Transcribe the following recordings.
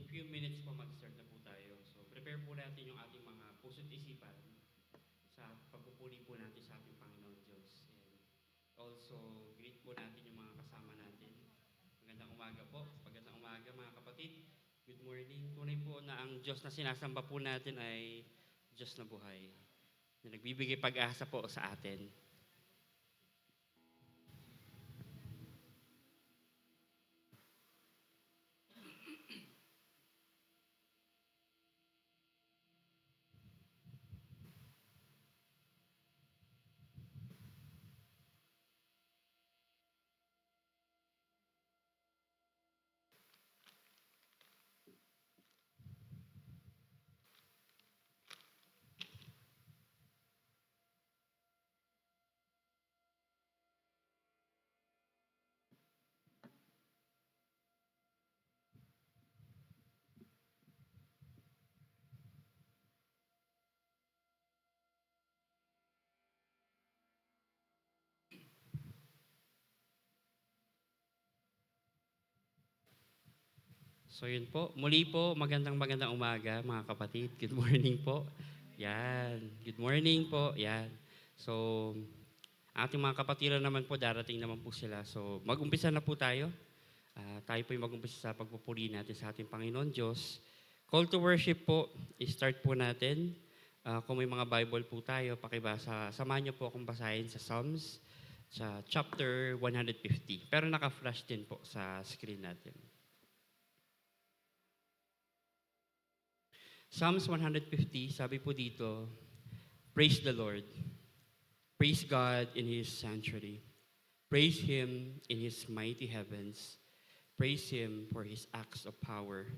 few minutes po mag-start na po tayo. So, prepare po natin yung ating mga puso't isipan sa pagpupuri po natin sa ating Panginoon Diyos. And also, greet po natin yung mga kasama natin. Magandang umaga po. Magandang umaga mga kapatid. Good morning. Tunay po na ang Diyos na sinasamba po natin ay Diyos na buhay. Na nagbibigay pag-asa po sa atin. So yun po. Muli po, magandang umaga mga kapatid. Good morning po. Yan. Good morning po. Yan. So, ating mga kapatiran naman po, darating naman po sila. So, mag-umpisa na po tayo. Tayo po yung mag-umpisa sa pagpupuri natin sa ating Panginoon Diyos. Call to worship po, i-start po natin. Kung may mga Bible po tayo, pakibasa. Samahan niyo po akong basahin sa Psalms, sa chapter 150. Pero naka-flash din po sa screen natin. Psalms 150, sabi po dito, praise the Lord. Praise God in His sanctuary. Praise Him in His mighty heavens. Praise Him for His acts of power.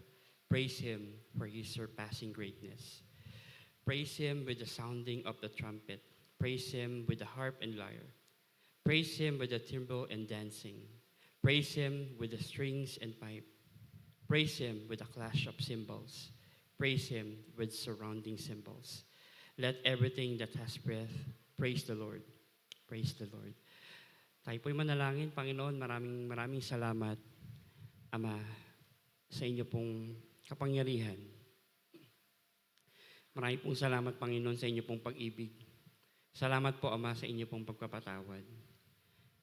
Praise Him for His surpassing greatness. Praise Him with the sounding of the trumpet. Praise Him with the harp and lyre. Praise Him with the timbrel and dancing. Praise Him with the strings and pipe. Praise Him with the clash of cymbals. Praise Him with surrounding cymbals. Let everything that has breath praise the Lord. Praise the Lord. Tayo po'y manalangin, Panginoon, maraming salamat, Ama, sa inyo pong kapangyarihan. Maraming pong salamat, Panginoon, sa inyo pong pag-ibig. Salamat po, Ama, sa inyo pong pagpapatawad.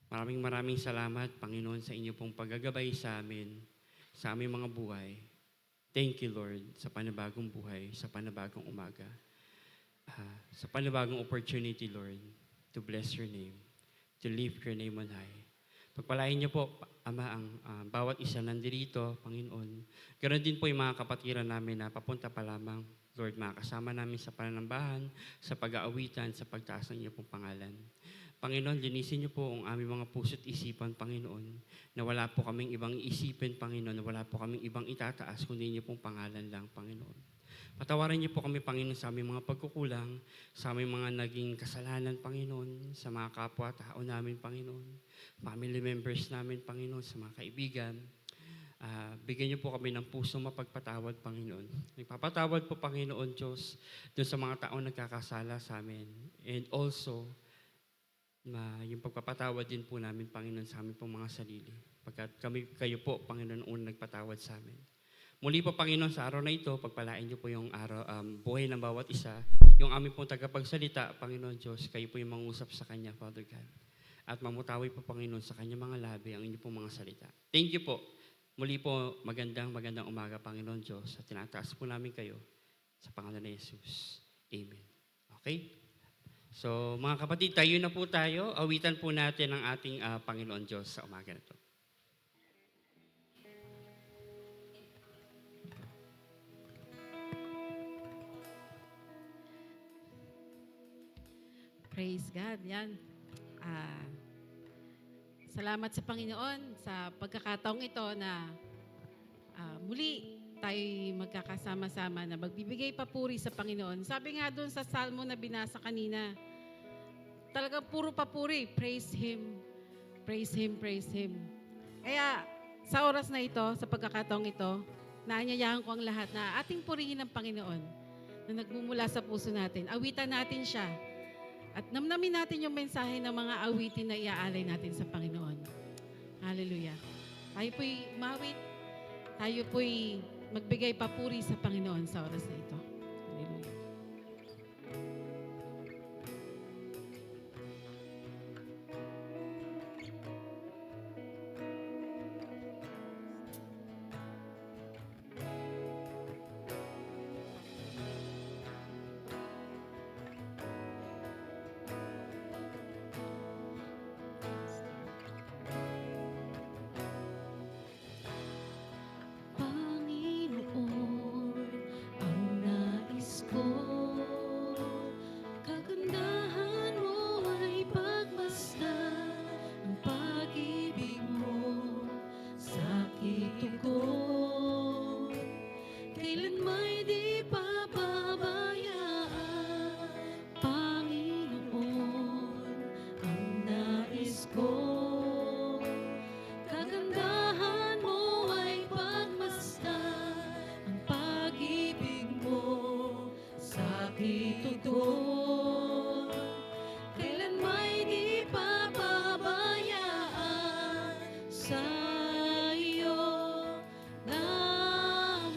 Maraming salamat, Panginoon, sa inyo pong paggagabay sa amin, sa aming mga buhay. Thank you, Lord, sa panibagong buhay, sa panibagong umaga. Sa panibagong opportunity, Lord, to bless your name, to lift your name on high. Pagpalain niyo po, Ama, ang bawat isa nandirito, Panginoon. Ganon din po yung mga kapatiran namin na papunta pa lamang, Lord, makakasama namin sa pananambahan, sa pag-aawitan, sa pagtaas ng iyo pong pangalan. Panginoon, linisin niyo po ang aming mga puso't isipan, Panginoon, na wala po kaming ibang isipin, Panginoon, na wala po kaming ibang itataas, kundi niyo pong pangalan lang, Panginoon. Patawarin niyo po kami, Panginoon, sa aming mga pagkukulang, sa aming mga naging kasalanan, Panginoon, sa mga kapwa-tao namin, Panginoon, family members namin, Panginoon, sa mga kaibigan. Bigyan niyo po kami ng puso mapagpatawad, Panginoon. Nagpapatawad po, Panginoon Diyos, doon sa mga taong nagkakasala sa amin. And also, yung pagpapatawad din po namin, Panginoon, sa amin pong mga sarili. Pagkat kayo po, Panginoon, unang nagpatawad sa amin. Muli po, Panginoon, sa araw na ito, pagpalain niyo po yung buhay ng bawat isa. Yung aming pong tagapagsalita, Panginoon Diyos, kayo po yung mangusap sa Kanya, Father God. At mamutawi po, Panginoon, sa Kanya mga labi ang inyo pong mga salita. Thank you po. Muli po, magandang umaga, Panginoon Diyos. At tinataas po namin kayo sa pangalan ni Jesus. Amen. Okay? So, mga kapatid, tayo na po tayo. Awitan po natin ang ating Panginoon Diyos sa umaga na ito. Praise God. Yan. Salamat sa Panginoon sa pagkakataong ito na muli tayo magkakasama-sama na magbibigay papuri sa Panginoon. Sabi nga doon sa Salmo na binasa kanina, talagang puro papuri. Praise Him. Praise Him. Praise Him. Kaya sa oras na ito, sa pagkakataong ito, naanyayahan ko ang lahat na ating purihin ng Panginoon na nagmumula sa puso natin. Awitan natin siya. At namnamin natin yung mensahe ng mga awitin na iaalay natin sa Panginoon. Hallelujah. Tayo po'y mawit. Tayo po'y magbigay papuri sa Panginoon sa oras na ito. Hallelujah. Panginoon, ang nais ko, kagandahan mo ay pagmasdan, ang pag-ibig mo sa aking tugon, kailan may di papabayaan. Panginoon, ang nais ko, kagandahan mo ay pagmasdan, ang pag-ibig mo sa aking tugon, kailan may di papabayaan. Sa iyo lamang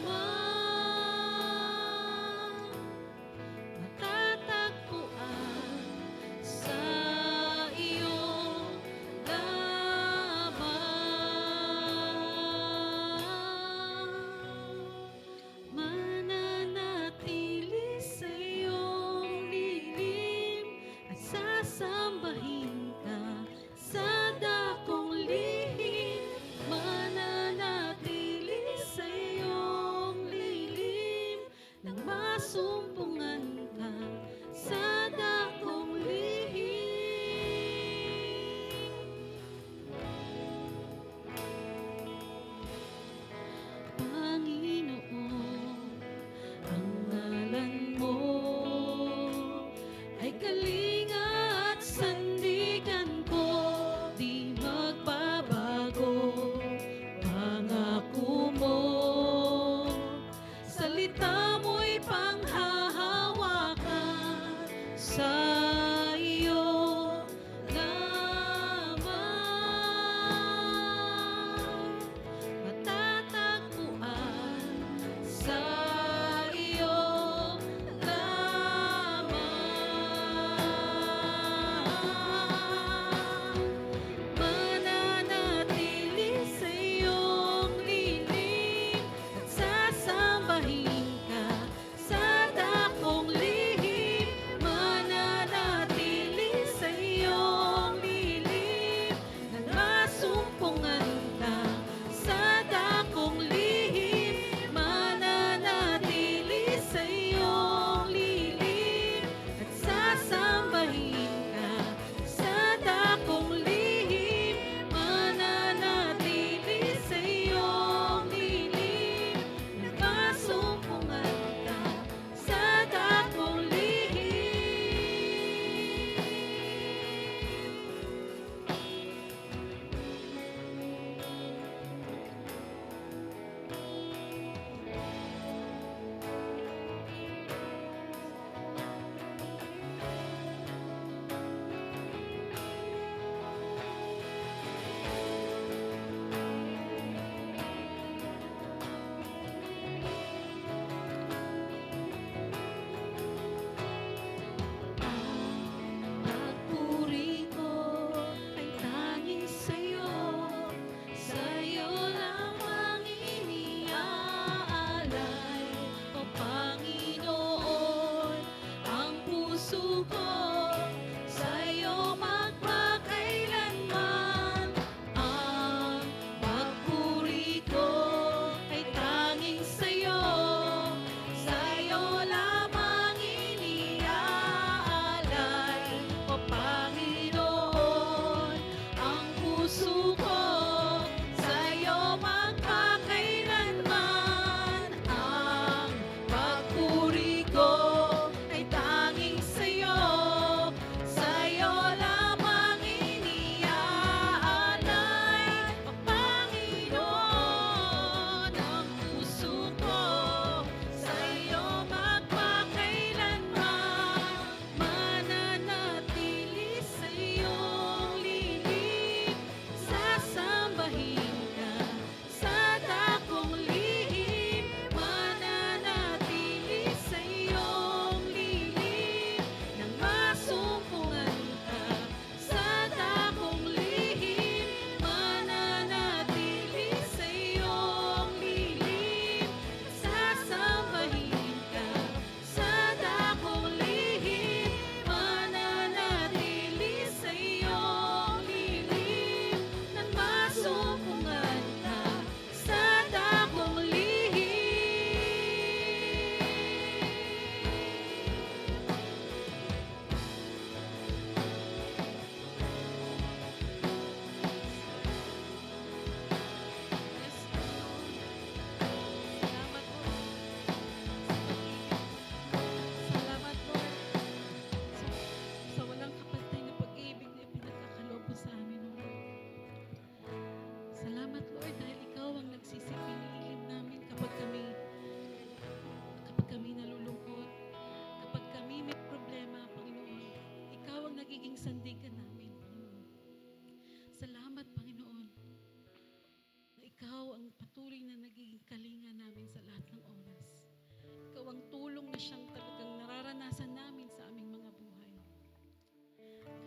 siyang talagang nararanasan namin sa aming mga buhay.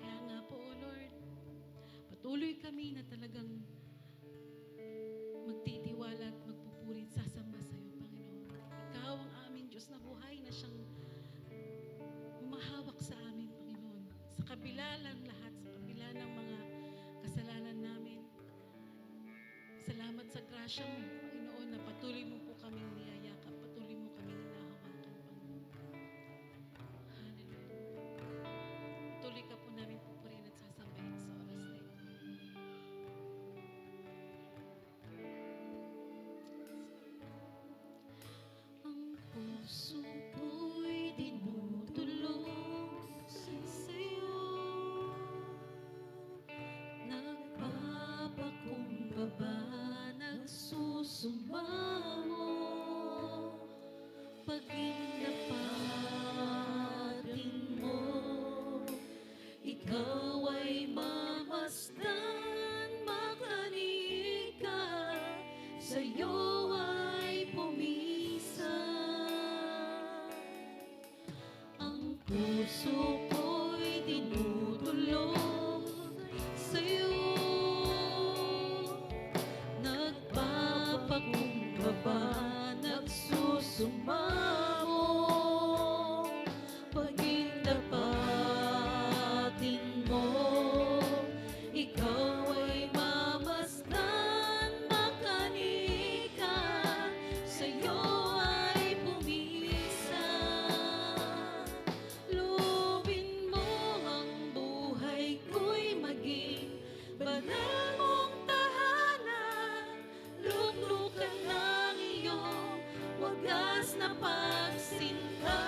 Kaya nga po, O Lord, patuloy kami na talagang magtitiwala at magpupuri at sasamba sa iyo, Panginoon. Ikaw ang aming Diyos na buhay na siyang humahawak sa amin, Panginoon. Sa kabila ng lahat, sa kabila ng mga kasalanan namin. Salamat sa grasya mo, Panginoon, na patuloy mo po kaming niyayakap, patuloy mo kaming hinahawakan, Panginoon. Hallelujah. Patuloy ka po namin pupurihin at sasambahin sa oras na ito. Ang puso ko'y dinudulog sa'yo, nagpapakumbaba, nagsusumamo, paginapatin mo, ikaw ay mamasdan, makanig ka, sa'yo ay pumisan. Ang puso ko'y dinudulog sa'yo, nagpapakumbaba, nagsusumamo, pagdapatin mo, ikaw ay mamasdan, makanig ka, sa'yo ay pumisan. Loobin mo ang buhay ko'y maging banal mong tahanan, luklukan ng iyong wagas na pagsinta,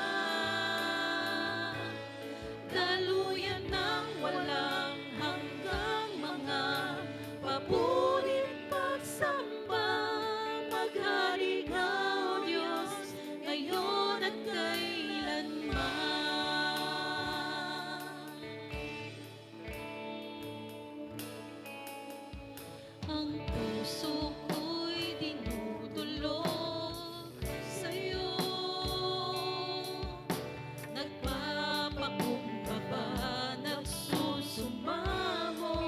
daluyan ng walang hanggang mga papurit pagsamba, maghari ka, O Diyos, ngayon at kailanman. Ang puso ko'y dinudulog sa'yo, nagpapakumbaba, nagsusumamo,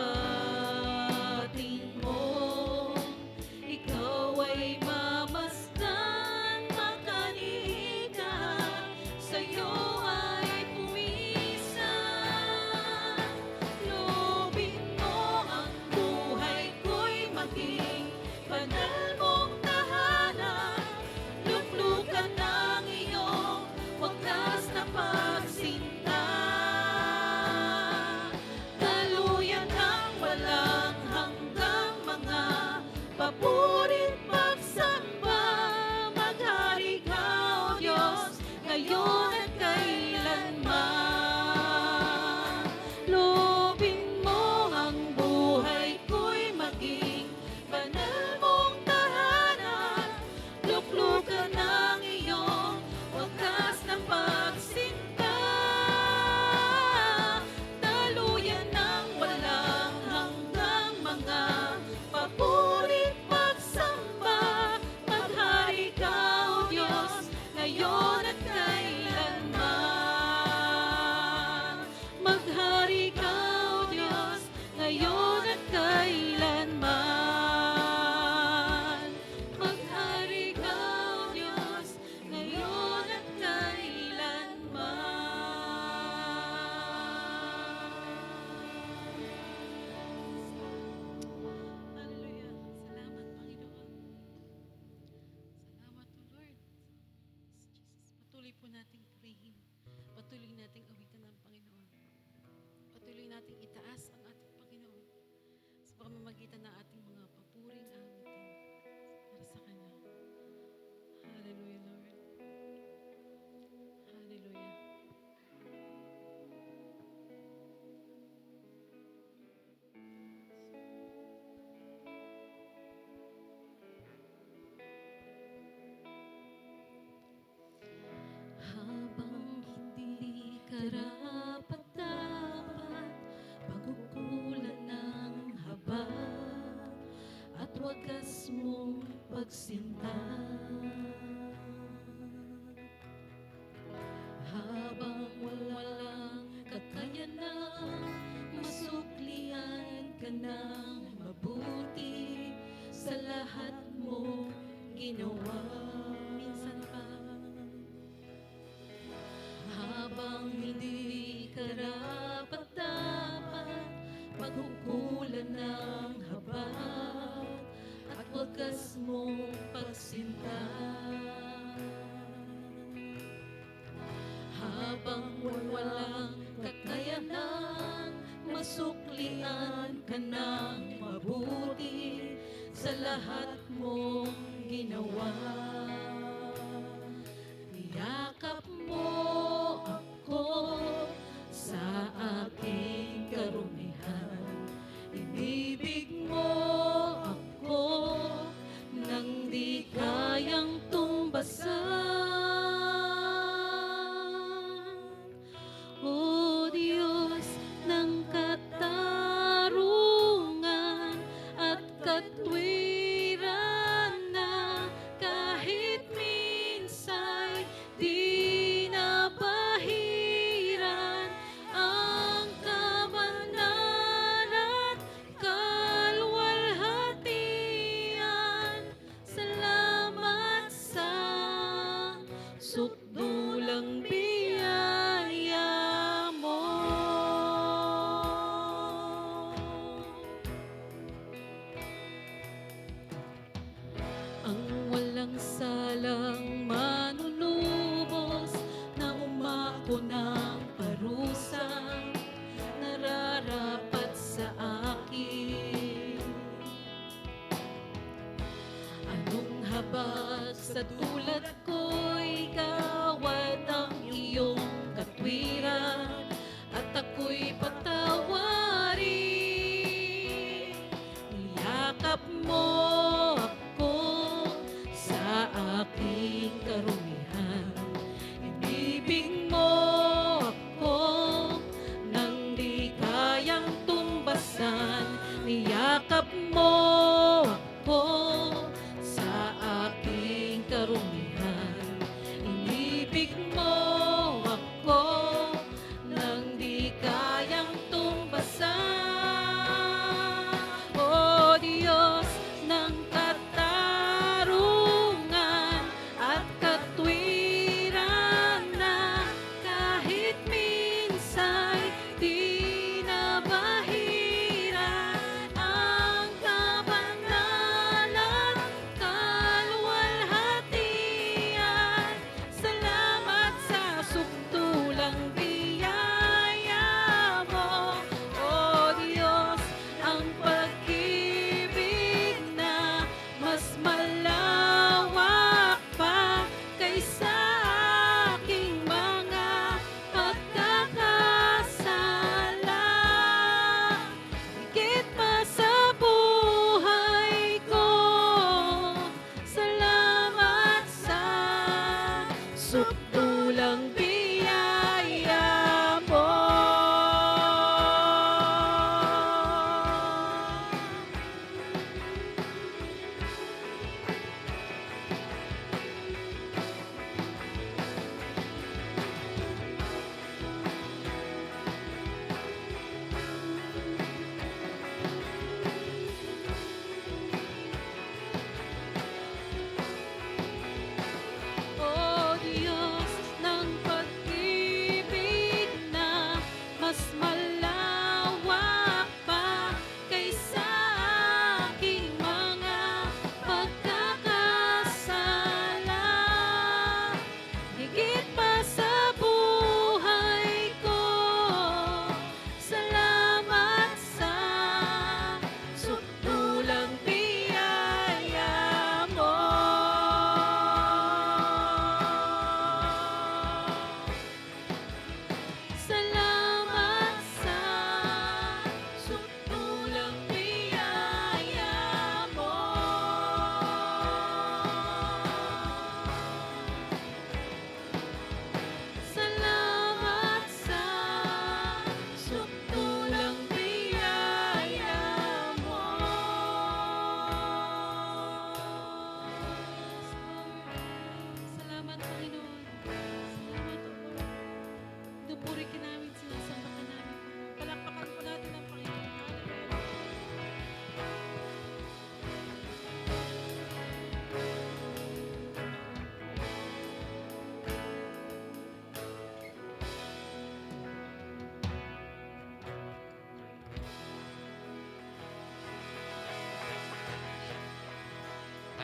pagdapatin mo, ikaw ay mamasdan, makanig ka, sa'yo ay pumisan. Loobin mo ang buhay ko'y maging banal mong tahanan, luklukan ng iyong wagas na pagsinta, daluyan ng walang hanggang mga papurit pagsamba, maghari ka, O Diyos, ngayon at kailanman. Loobin mo ang buhay ko'y maging banal mong tahanan, luklukan ng iyong wagas na pagsinta, daluyan ng walang hanggang mga papurit pagsamba, maghari ka, O Diyos, ngayon at kailanman. Maghari ka, O Diyos, ngayon at kailanman. Maghari ka, O Diyos, ngayon at kailanman. Hallelujah. Salamat, Panginoon. Salamat, O Lord. Jesus, patuloy po nating purihin. Patuloy nating awitan ang Panginoon. Patuloy nating itaas ang ating Panginoon sa pamamagitan ng ating mga papuring awitin para sa Kanya. Hallelujah, Lord. Hallelujah. Habang hindi karapat-dapat, pagkukulan ng habag at wagas mong pagsinta, ginawa. Minsan pa, habang hindi karapat-dapat, paghukulan ng habag at wagas mong pagsinta. Habang walang kakayahan, masuklian ka ng mabuti sa lahat mong ginawa. Niyakap mo ako sa aking karumihan. Inibig mo ako nang di kayang tumbasan. O Diyos ng katarungan at katwiran na kahit minsa'y di nabahiran ang kabanalan at kalwalhatian. Salamat sa sukdulang biyaya mo. Ang walang salang manunubos na umako ng parusa nararapat sa akin. Anong habag sa tulad ko'y gawad ang iyong katwiran at ako'y patawarin. Niyakap mo ako sa aking karumihan. Inibig mo ako nang di kayang tumbasan. Niyakap mo ako sa aking karumihan. Inibig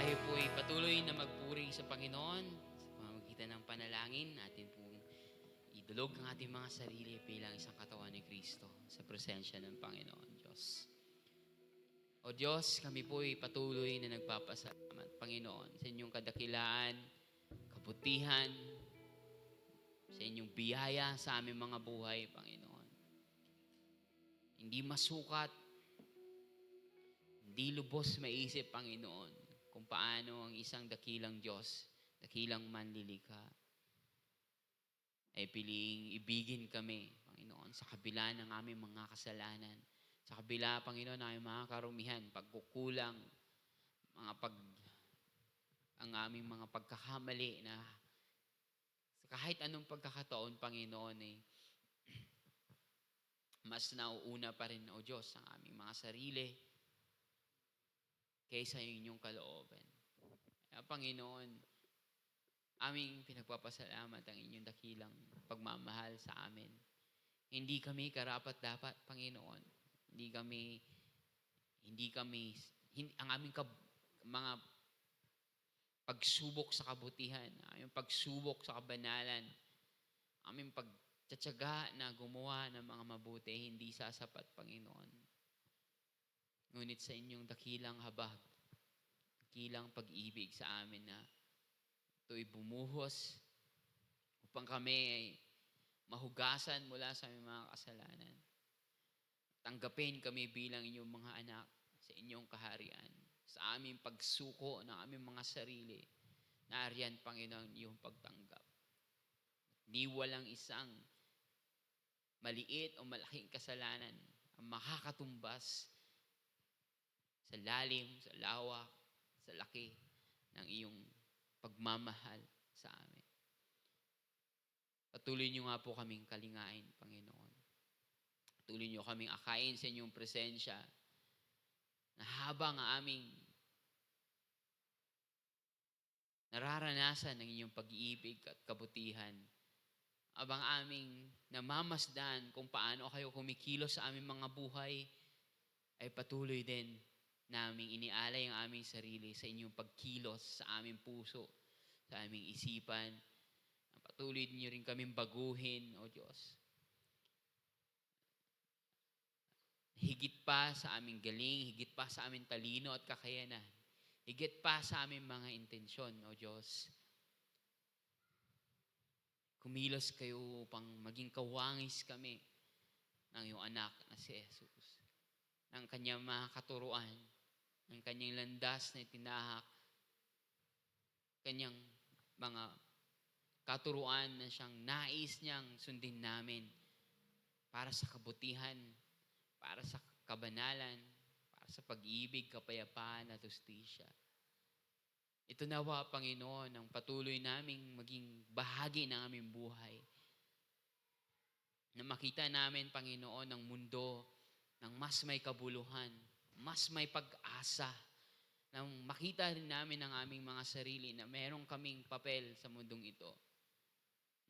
tayo po ay patuloy na magpuri sa Panginoon sa pamamagitan ng panalangin. Atin pong idulog ang ating mga sarili bilang isang katawan ni Kristo sa presensya ng Panginoon Diyos. O Diyos, kami po ay patuloy na nagpapasalamat, Panginoon, sa inyong kadakilaan, kabutihan, sa inyong biyaya sa aming mga buhay, Panginoon. Hindi masukat, hindi lubos maisip, Panginoon, kung paano ang isang dakilang Diyos, dakilang manlilikha, ay piliing ibigin kami, Panginoon, sa kabila ng aming mga kasalanan. Sa kabila, Panginoon, ng aming mga karumihan, pagkukulang, ang aming mga pagkakamali na sa kahit anong pagkakataon, Panginoon, ay mas nauuna pa rin, O Diyos, ang aming mga sarili kaysa yung inyong kalooban. Kaya, Panginoon, aming pinagpapasalamat ang inyong dakilang pagmamahal sa amin. Hindi kami karapat-dapat, Panginoon. Ang aming mga pagsubok sa kabutihan, ang pagsubok sa kabanalan, aming pagtsatsaga na gumawa ng mga mabuti, hindi sasapat, Panginoon. Ngunit sa inyong dakilang habag, dakilang pag-ibig sa amin na ito'y bumuhos upang kami ay mahugasan mula sa aming mga kasalanan. Tanggapin kami bilang inyong mga anak sa inyong kaharian. Sa aming pagsuko ng aming mga sarili, nariyan, Panginoon, iyong pagtanggap. Di walang isang maliit o malaking kasalanan ang makakatumbas sa lalim, sa lawak, sa laki ng iyong pagmamahal sa amin. Patuloy niyo nga po kaming kalingain, Panginoon. Patuloy niyo kaming akayin sa inyong presensya na habang aming nararanasan ng inyong pag-ibig at kabutihan, habang aming namamasdan kung paano kayo kumikilos sa aming mga buhay, ay patuloy din naming inialay ang aming sarili sa inyong pagkilos sa aming puso, sa aming isipan. Patuloy niyo rin kaming baguhin, O Diyos. Higit pa sa aming galing, higit pa sa aming talino at kakayanan, higit pa sa aming mga intensyon, O Diyos. Kumilos kayo upang maging kawangis kami ng iyong anak na si Jesus, ng kanyang mga katuruan, ng kanyang landas na itinahak, kanyang mga katuruan na siyang nais niyang sundin namin para sa kabutihan, para sa kabanalan, para sa pag-ibig, kapayapaan at justisya. Ito nawa, Panginoon, ang patuloy naming maging bahagi ng aming buhay. Na makita namin, Panginoon, ang mundo ng mas may kabuluhan, mas may pag-asa, na makita rin namin ang aming mga sarili na merong kaming papel sa mundong ito,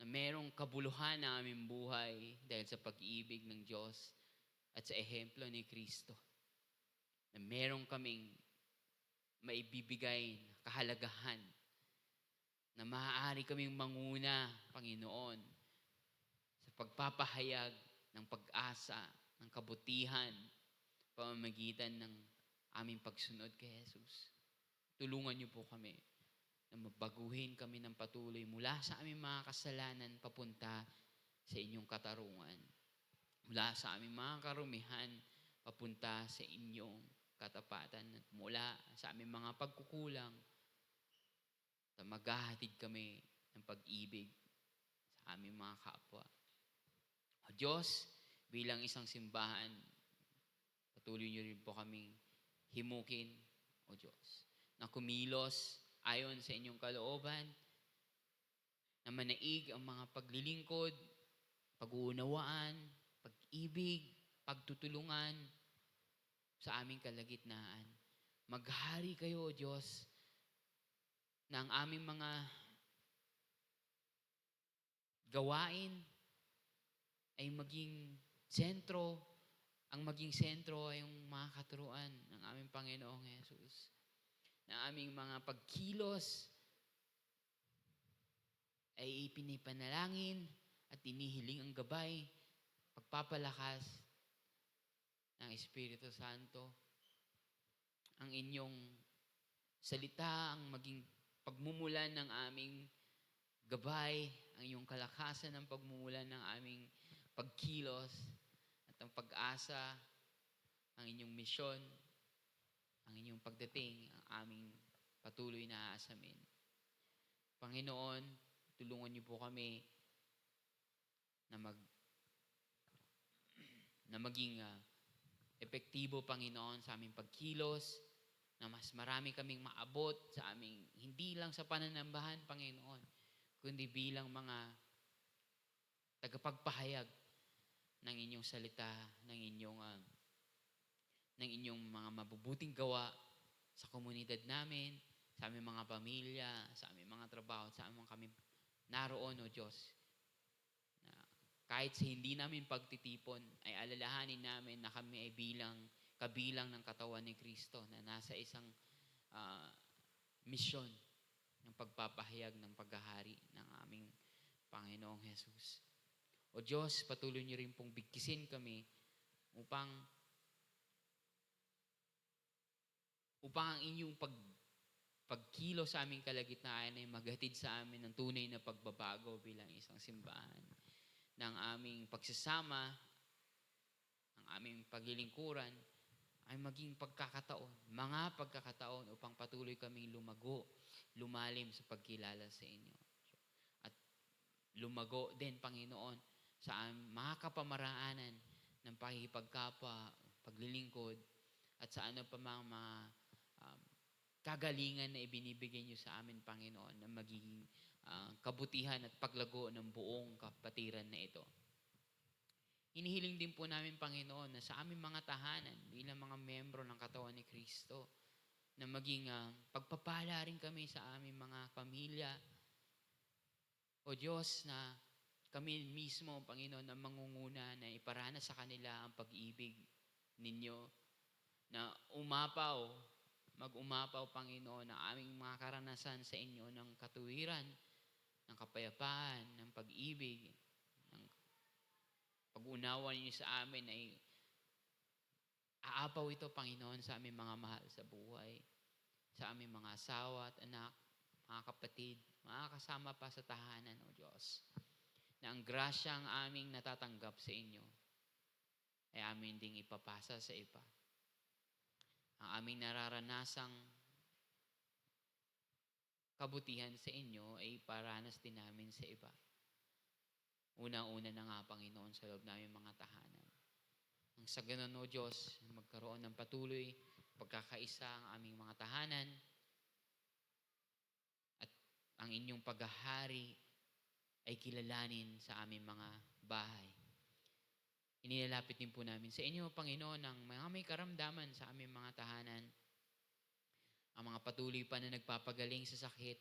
na merong kabuluhan ng aming buhay dahil sa pag-ibig ng Diyos at sa ehemplo ni Kristo, na merong kaming maibibigay na kahalagahan, na maaari kaming manguna, Panginoon, sa pagpapahayag ng pag-asa, ng kabutihan, pamamagitan ng aming pagsunod kay Jesus. Tulungan niyo po kami na mabaguhin kami ng patuloy mula sa aming mga kasalanan papunta sa inyong katarungan. Mula sa aming mga karumihan papunta sa inyong katapatan, at mula sa aming mga pagkukulang na maghahatid kami ng pag-ibig sa aming mga kapwa. O Diyos, bilang isang simbahan, patuloy niyo rin po kaming himukin, O Diyos, na kumilos ayon sa inyong kalooban, na manaig ang mga paglilingkod, pag-uunawaan, pag-ibig, pagtutulungan sa aming kalagitnaan. Maghari kayo, O Diyos, na ang aming mga gawain ay maging sentro, ang maging sentro ay yung mga katuruan ng aming Panginoong Jesus. na aming mga pagkilos ay ipinipanalangin at inihiling ang gabay, pagpapalakas ng Espiritu Santo. Ang inyong salita ang maging pagmumulan ng aming gabay, ang iyong kalakasan ng pagmumulan ng aming pagkilos at ang pag-asa, ang inyong misyon, ang inyong pagdating, ang aming patuloy na aasamin. Panginoon, tulungan niyo po kami na maging epektibo, Panginoon, sa aming pagkilos, na mas marami kaming maabot sa aming, hindi lang sa pananambahan, Panginoon, kundi bilang mga tagapagpahayag ng inyong salita, ng inyong mga mabubuting gawa sa komunidad namin, sa aming mga pamilya, sa aming mga trabaho, sa aming kami naroon, O Diyos. Na kahit sa hindi namin pagtitipon, ay alalahanin namin na kami ay kabilang ng katawan ni Kristo na nasa isang misyon ng pagpapahayag ng paghahari ng aming Panginoong Jesus. O Diyos, patuloy niyo rin pong bigkisin kami upang ang inyong pagkilo sa aming kalagitnaan ay maghatid sa amin ng tunay na pagbabago bilang isang simbahan, ng aming pagsasama, ng aming paglilingkuran, ay maging mga pagkakataon upang patuloy kaming lumalim sa pagkilala sa inyo. At lumago din, Panginoon, sa mga kapamaraanan ng pakikipagkapwa, paglilingkod, at sa ano pa mga kagalingan na ibinibigay niyo sa amin, Panginoon, na magiging kabutihan at paglago ng buong kapatiran na ito. Hinihiling din po namin, Panginoon, na sa aming mga tahanan bilang mga membro ng katawan ni Kristo, na maging pagpapala rin kami sa aming mga pamilya. O Diyos, na kami mismo, Panginoon, na mangunguna na iparanas sa kanila ang pag-ibig ninyo, na mag-umapaw, Panginoon, ang aming mga karanasan sa inyo ng katuwiran, ng kapayapaan, ng pag-ibig, ng pag-unawa niyo sa amin ay aapaw ito, Panginoon, sa aming mga mahal sa buhay, sa aming mga asawa at anak, mga kapatid, mga kasama pa sa tahanan, O Diyos, na ang grasyang aming natatanggap sa inyo ay amin ding ipapasa sa iba. Ang aming nararanasang kabutihan sa inyo ay paranas din namin sa iba. Unang-una na nga, Panginoon, sa loob namin mga tahanan. Ang sa ganun, O Diyos, magkaroon ng patuloy pagkakaisa ang aming mga tahanan at ang inyong paghahari ay kilalanin sa aming mga bahay. Inilalapit din po namin sa inyo, Panginoon, ang mga may karamdaman sa aming mga tahanan, ang mga patuloy pa na nagpapagaling sa sakit,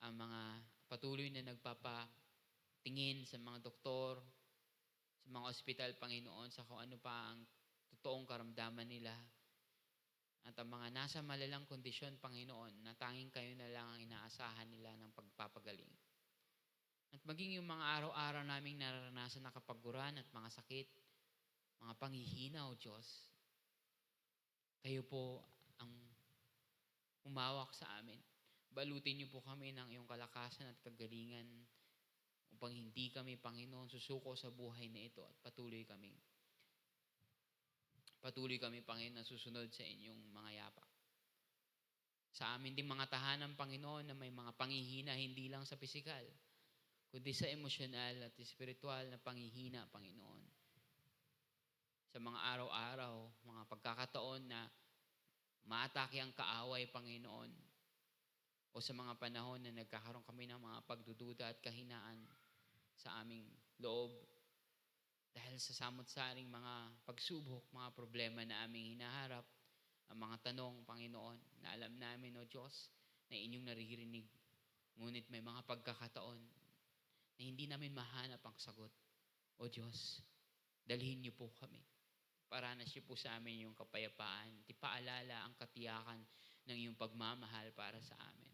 ang mga patuloy na nagpapatingin sa mga doktor, sa mga ospital, Panginoon, sa kung ano pa ang totoong karamdaman nila, at ang mga nasa malalang kondisyon, Panginoon, na tanging kayo na lang ang inaasahan nila ng pagpapagaling. At maging yung mga araw-araw naming nararanasan na kapaguran at mga sakit, mga panghihina, O Diyos, kayo po ang umawak sa amin. Balutin niyo po kami ng iyong kalakasan at kagalingan upang hindi kami, Panginoon, susuko sa buhay na ito at patuloy kami, Panginoon, na susunod sa inyong mga yapak. Sa amin din mga tahanan, Panginoon, na may mga panghihina, hindi lang sa pisikal, kundi sa emosyonal at espiritual na panghihina, Panginoon. Sa mga araw-araw, mga pagkakataon na maatake ang kaaway, Panginoon, o sa mga panahon na nagkakaroon kami ng mga pagdududa at kahinaan sa aming loob dahil sa samot-saring mga pagsubok, mga problema na aming hinaharap, ang mga tanong, Panginoon, na alam namin, O Diyos, na inyong naririnig. Ngunit may mga pagkakataon na hindi namin mahanap ang sagot. O Diyos, dalhin niyo po kami. Paranas niyo po sa amin yung kapayapaan. Tipaalala ang katiyakan ng iyong pagmamahal para sa amin.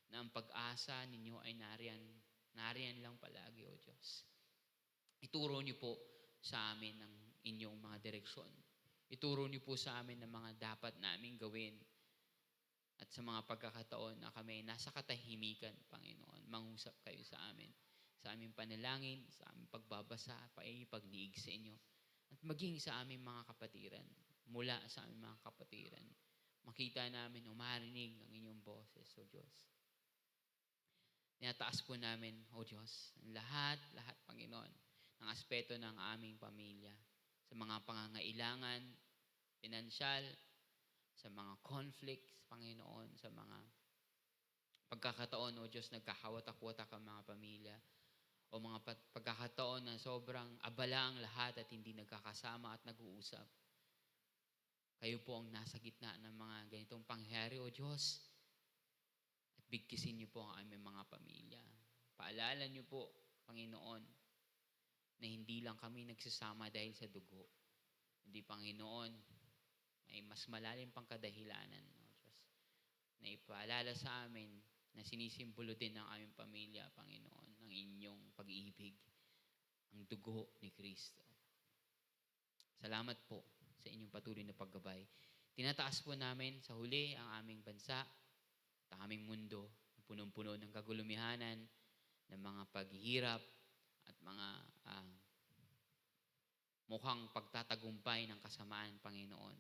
Na ang pag-asa ninyo ay nariyan lang palagi, O Diyos. Ituro niyo po sa amin ang inyong mga direksyon. Ituro niyo po sa amin ang mga dapat naming gawin. At sa mga pagkakataon na kami nasa katahimikan, Panginoon, mangusap kayo sa amin. Sa aming panalangin, sa aming pagbabasa, pagniig sa inyo. At maging sa aming mga kapatiran, mula sa aming mga kapatiran, makita namin o marinig ang inyong boses, O Diyos. Tinataas po namin, O Diyos, lahat, Panginoon, ng aspeto ng aming pamilya, sa mga pangangailangan, pinansyal, sa mga conflicts, Panginoon, sa mga pagkakataon, O Diyos, nagkakawatak-watak ang mga pamilya, o mga pagkakataon na sobrang abala ang lahat at hindi nagkakasama at nag-uusap. Kayo po ang nasa gitna ng mga ganitong pangyayari, O Diyos, at bigkisin niyo po ang aming mga pamilya. Paalala niyo po, Panginoon, na hindi lang kami nagsasama dahil sa dugo. Hindi, Panginoon, may mas malalim pang kadahilanan, O Diyos, na ipaalala sa amin na sinisimbolo din ng aming pamilya, Panginoon, ng inyong pag-ibig, ang dugo ni Kristo. Salamat po sa inyong patuloy na paggabay. Tinataas po namin sa huli ang aming bansa at ang aming mundo, punong-puno ng kagulumihanan, ng mga paghihirap at mga mukhang pagtatagumpay ng kasamaan, Panginoon.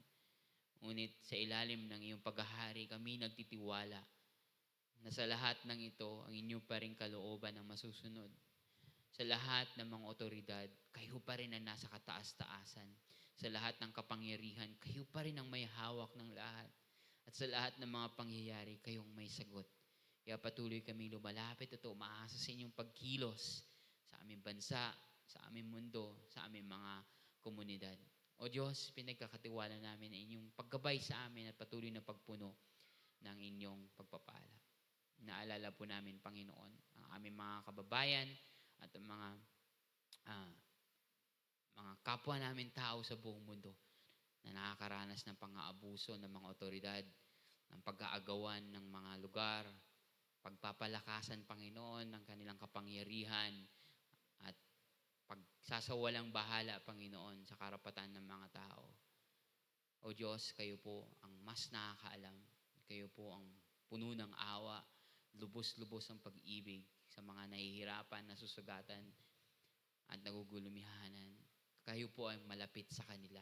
Ngunit sa ilalim ng iyong paghahari, kami nagtitiwala na sa lahat ng ito, ang inyo pa rin kalooban ang masusunod. Sa lahat ng mga otoridad, kayo pa rin ang nasa kataas-taasan. Sa lahat ng kapangyarihan, kayo pa rin ang may hawak ng lahat. At sa lahat ng mga pangyayari, kayong may sagot. Kaya patuloy kami lumalapit at umaasa sa inyong pagkilos sa aming bansa, sa aming mundo, sa aming mga komunidad. O Diyos, pinagkakatiwala namin ang inyong paggabay sa amin at patuloy na pagpuno ng inyong pagpapala. Naalala po namin, Panginoon, ang aming mga kababayan at ang mga kapwa namin tao sa buong mundo na nakakaranas ng pang-aabuso ng mga otoridad, ng pag-aagawan ng mga lugar, pagpapalakasan, Panginoon, ng kanilang kapangyarihan at pagsasawalang bahala, Panginoon, sa karapatan ng mga tao. O Diyos, kayo po ang mas nakakaalam. Kayo po ang puno ng awa, lubos-lubos ang pag-ibig sa mga nahihirapan, nasusugatan at nagugulumihanan. Kayo po ay malapit sa kanila.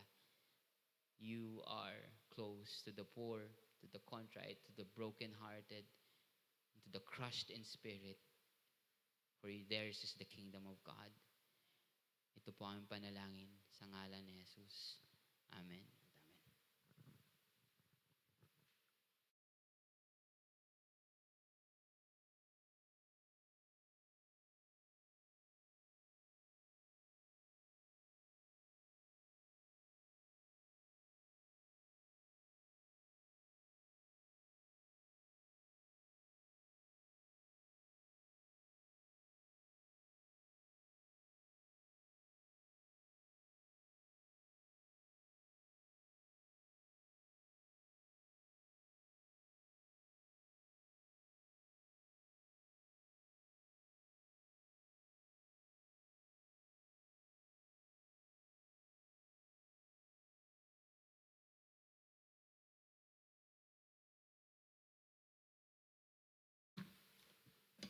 You are close to the poor, to the contrite, to the broken-hearted, to the crushed in spirit. For theirs is the kingdom of God. Ito po ang panalangin sa ngalan ni Jesus. Amen.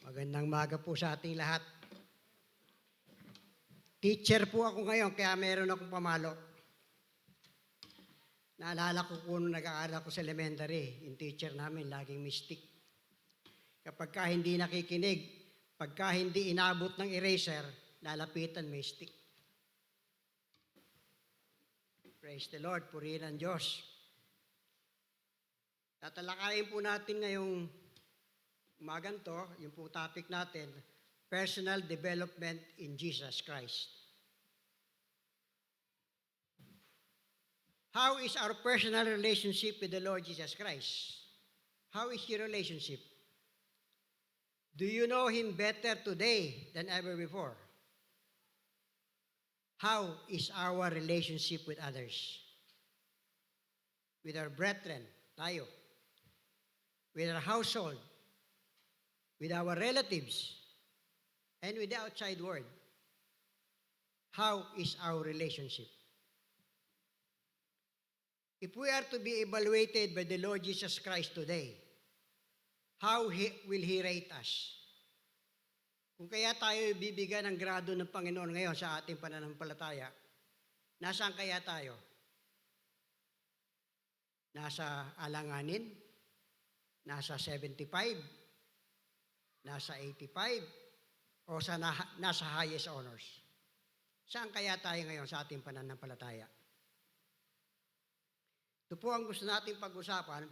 Magandang maga po sa ating lahat. Teacher po ako ngayon, kaya meron akong pamalo. Naalala ko kung nag-aaral ako sa elementary, yung teacher namin, laging mystic. Kapag ka hindi nakikinig, pagka hindi inabot ng eraser, lalapitan mystic. Praise the Lord, purihin ang Diyos. Tatalakayin po natin ngayong umagang to, yung pong topic natin, personal development in Jesus Christ. How is our personal relationship with the Lord Jesus Christ? How is your relationship? Do you know Him better today than ever before? How is our relationship with others? With our brethren, tayo. with our household, with our relatives, and with the outside world. How is our relationship? If we are to be evaluated by the Lord Jesus Christ today, how will He rate us? Kung kaya tayo bibigyan ng grado ng Panginoon ngayon sa ating pananampalataya, nasaan kaya tayo? Nasa alanganin? Nasa 75? Nasa 85? O nasa highest honors? Saan kaya tayo ngayon sa ating pananampalataya? Ito po ang gusto nating pag-usapan,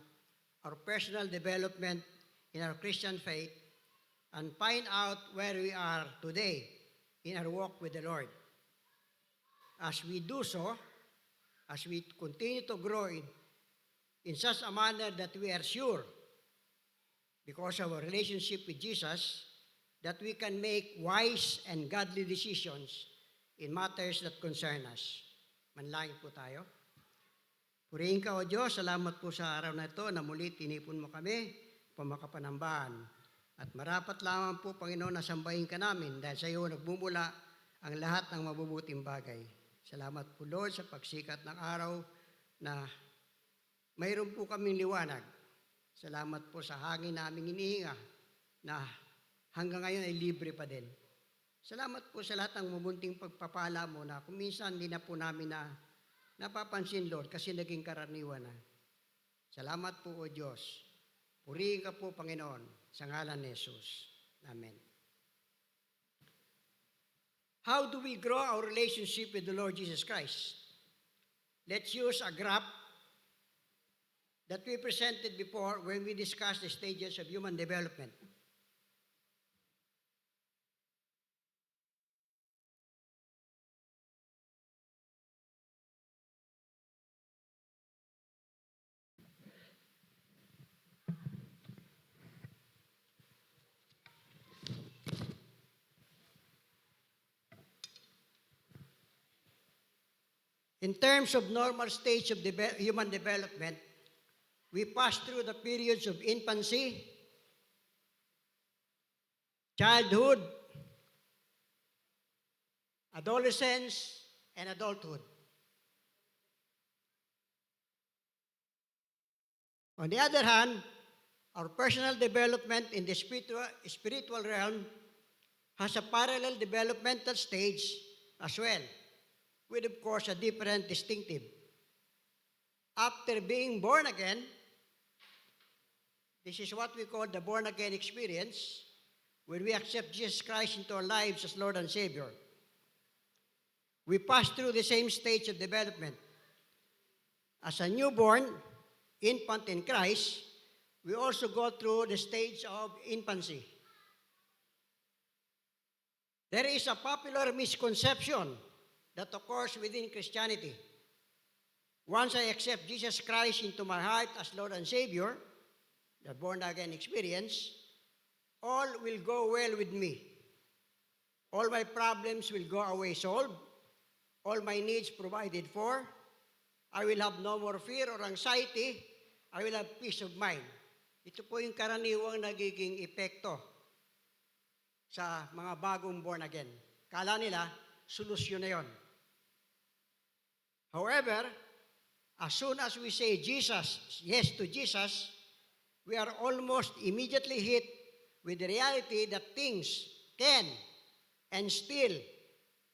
our personal development in our Christian faith, and find out where we are today in our walk with the Lord. As we do so, as we continue to grow in such a manner that we are sure, because of our relationship with Jesus, that we can make wise and godly decisions in matters that concern us. Manalangin po tayo. Purihin ka, O Diyos, salamat po sa araw na ito na muli tinipon mo kami, pamakapanambahan. At marapat lamang po, Panginoon, na sambahin ka namin dahil sa iyo nagbumula ang lahat ng mabubuting bagay. Salamat po, Lord, sa pagsikat ng araw na mayroon po kaming liwanag. Salamat po sa hangin naming inihinga na hanggang ngayon ay libre pa din. Salamat po sa lahat ng mabunting pagpapala mo na kung minsan hindi na po namin napapansin, Lord, kasi naging karaniwan na. Salamat po, O Diyos. Purihin ka po, Panginoon, sa ngalan ni Jesus. Amen. How do we grow our relationship with the Lord Jesus Christ? Let's use a graph that we presented before when we discussed the stages of human development. In terms of normal stage of human development, we pass through the periods of infancy, childhood, adolescence, and adulthood. On the other hand, our personal development in the spiritual realm has a parallel developmental stage as well, with of course a different distinctive. After being born again, this is what we call the born-again experience, when we accept Jesus Christ into our lives as Lord and Savior. We pass through the same stage of development. As a newborn infant in Christ, we also go through the stage of infancy. There is a popular misconception that occurs within Christianity. Once I accept Jesus Christ into my heart as Lord and Savior, the born-again experience, all will go well with me. All my problems will go away solved. All my needs provided for. I will have no more fear or anxiety. I will have peace of mind. Ito po yung karaniwang nagiging epekto sa mga bagong born again. Kala nila, solusyon na yon. However, as soon as we say yes to Jesus, we are almost immediately hit with the reality that things can and still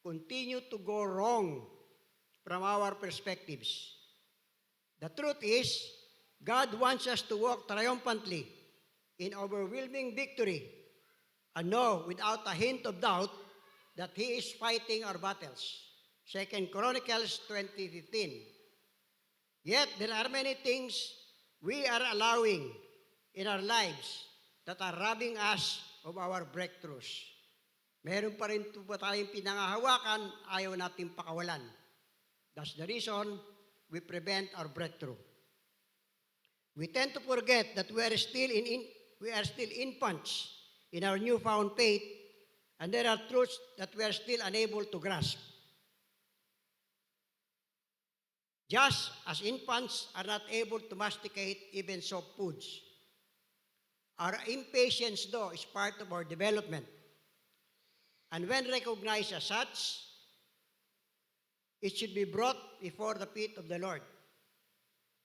continue to go wrong from our perspectives. The truth is, God wants us to walk triumphantly in overwhelming victory and know without a hint of doubt that He is fighting our battles. 2 Chronicles 20:15. Yet there are many things we are allowing in our lives that are robbing us of our breakthroughs. Meron pa rin po tayong pinangahawakan, ayaw natin pakawalan. That's the reason we prevent our breakthrough. We tend to forget that we are still infants in our newfound faith, and there are truths that we are still unable to grasp. Just as infants are not able to masticate even soft foods, Our impatience, though, is part of our development. And when recognized as such, it should be brought before the feet of the Lord.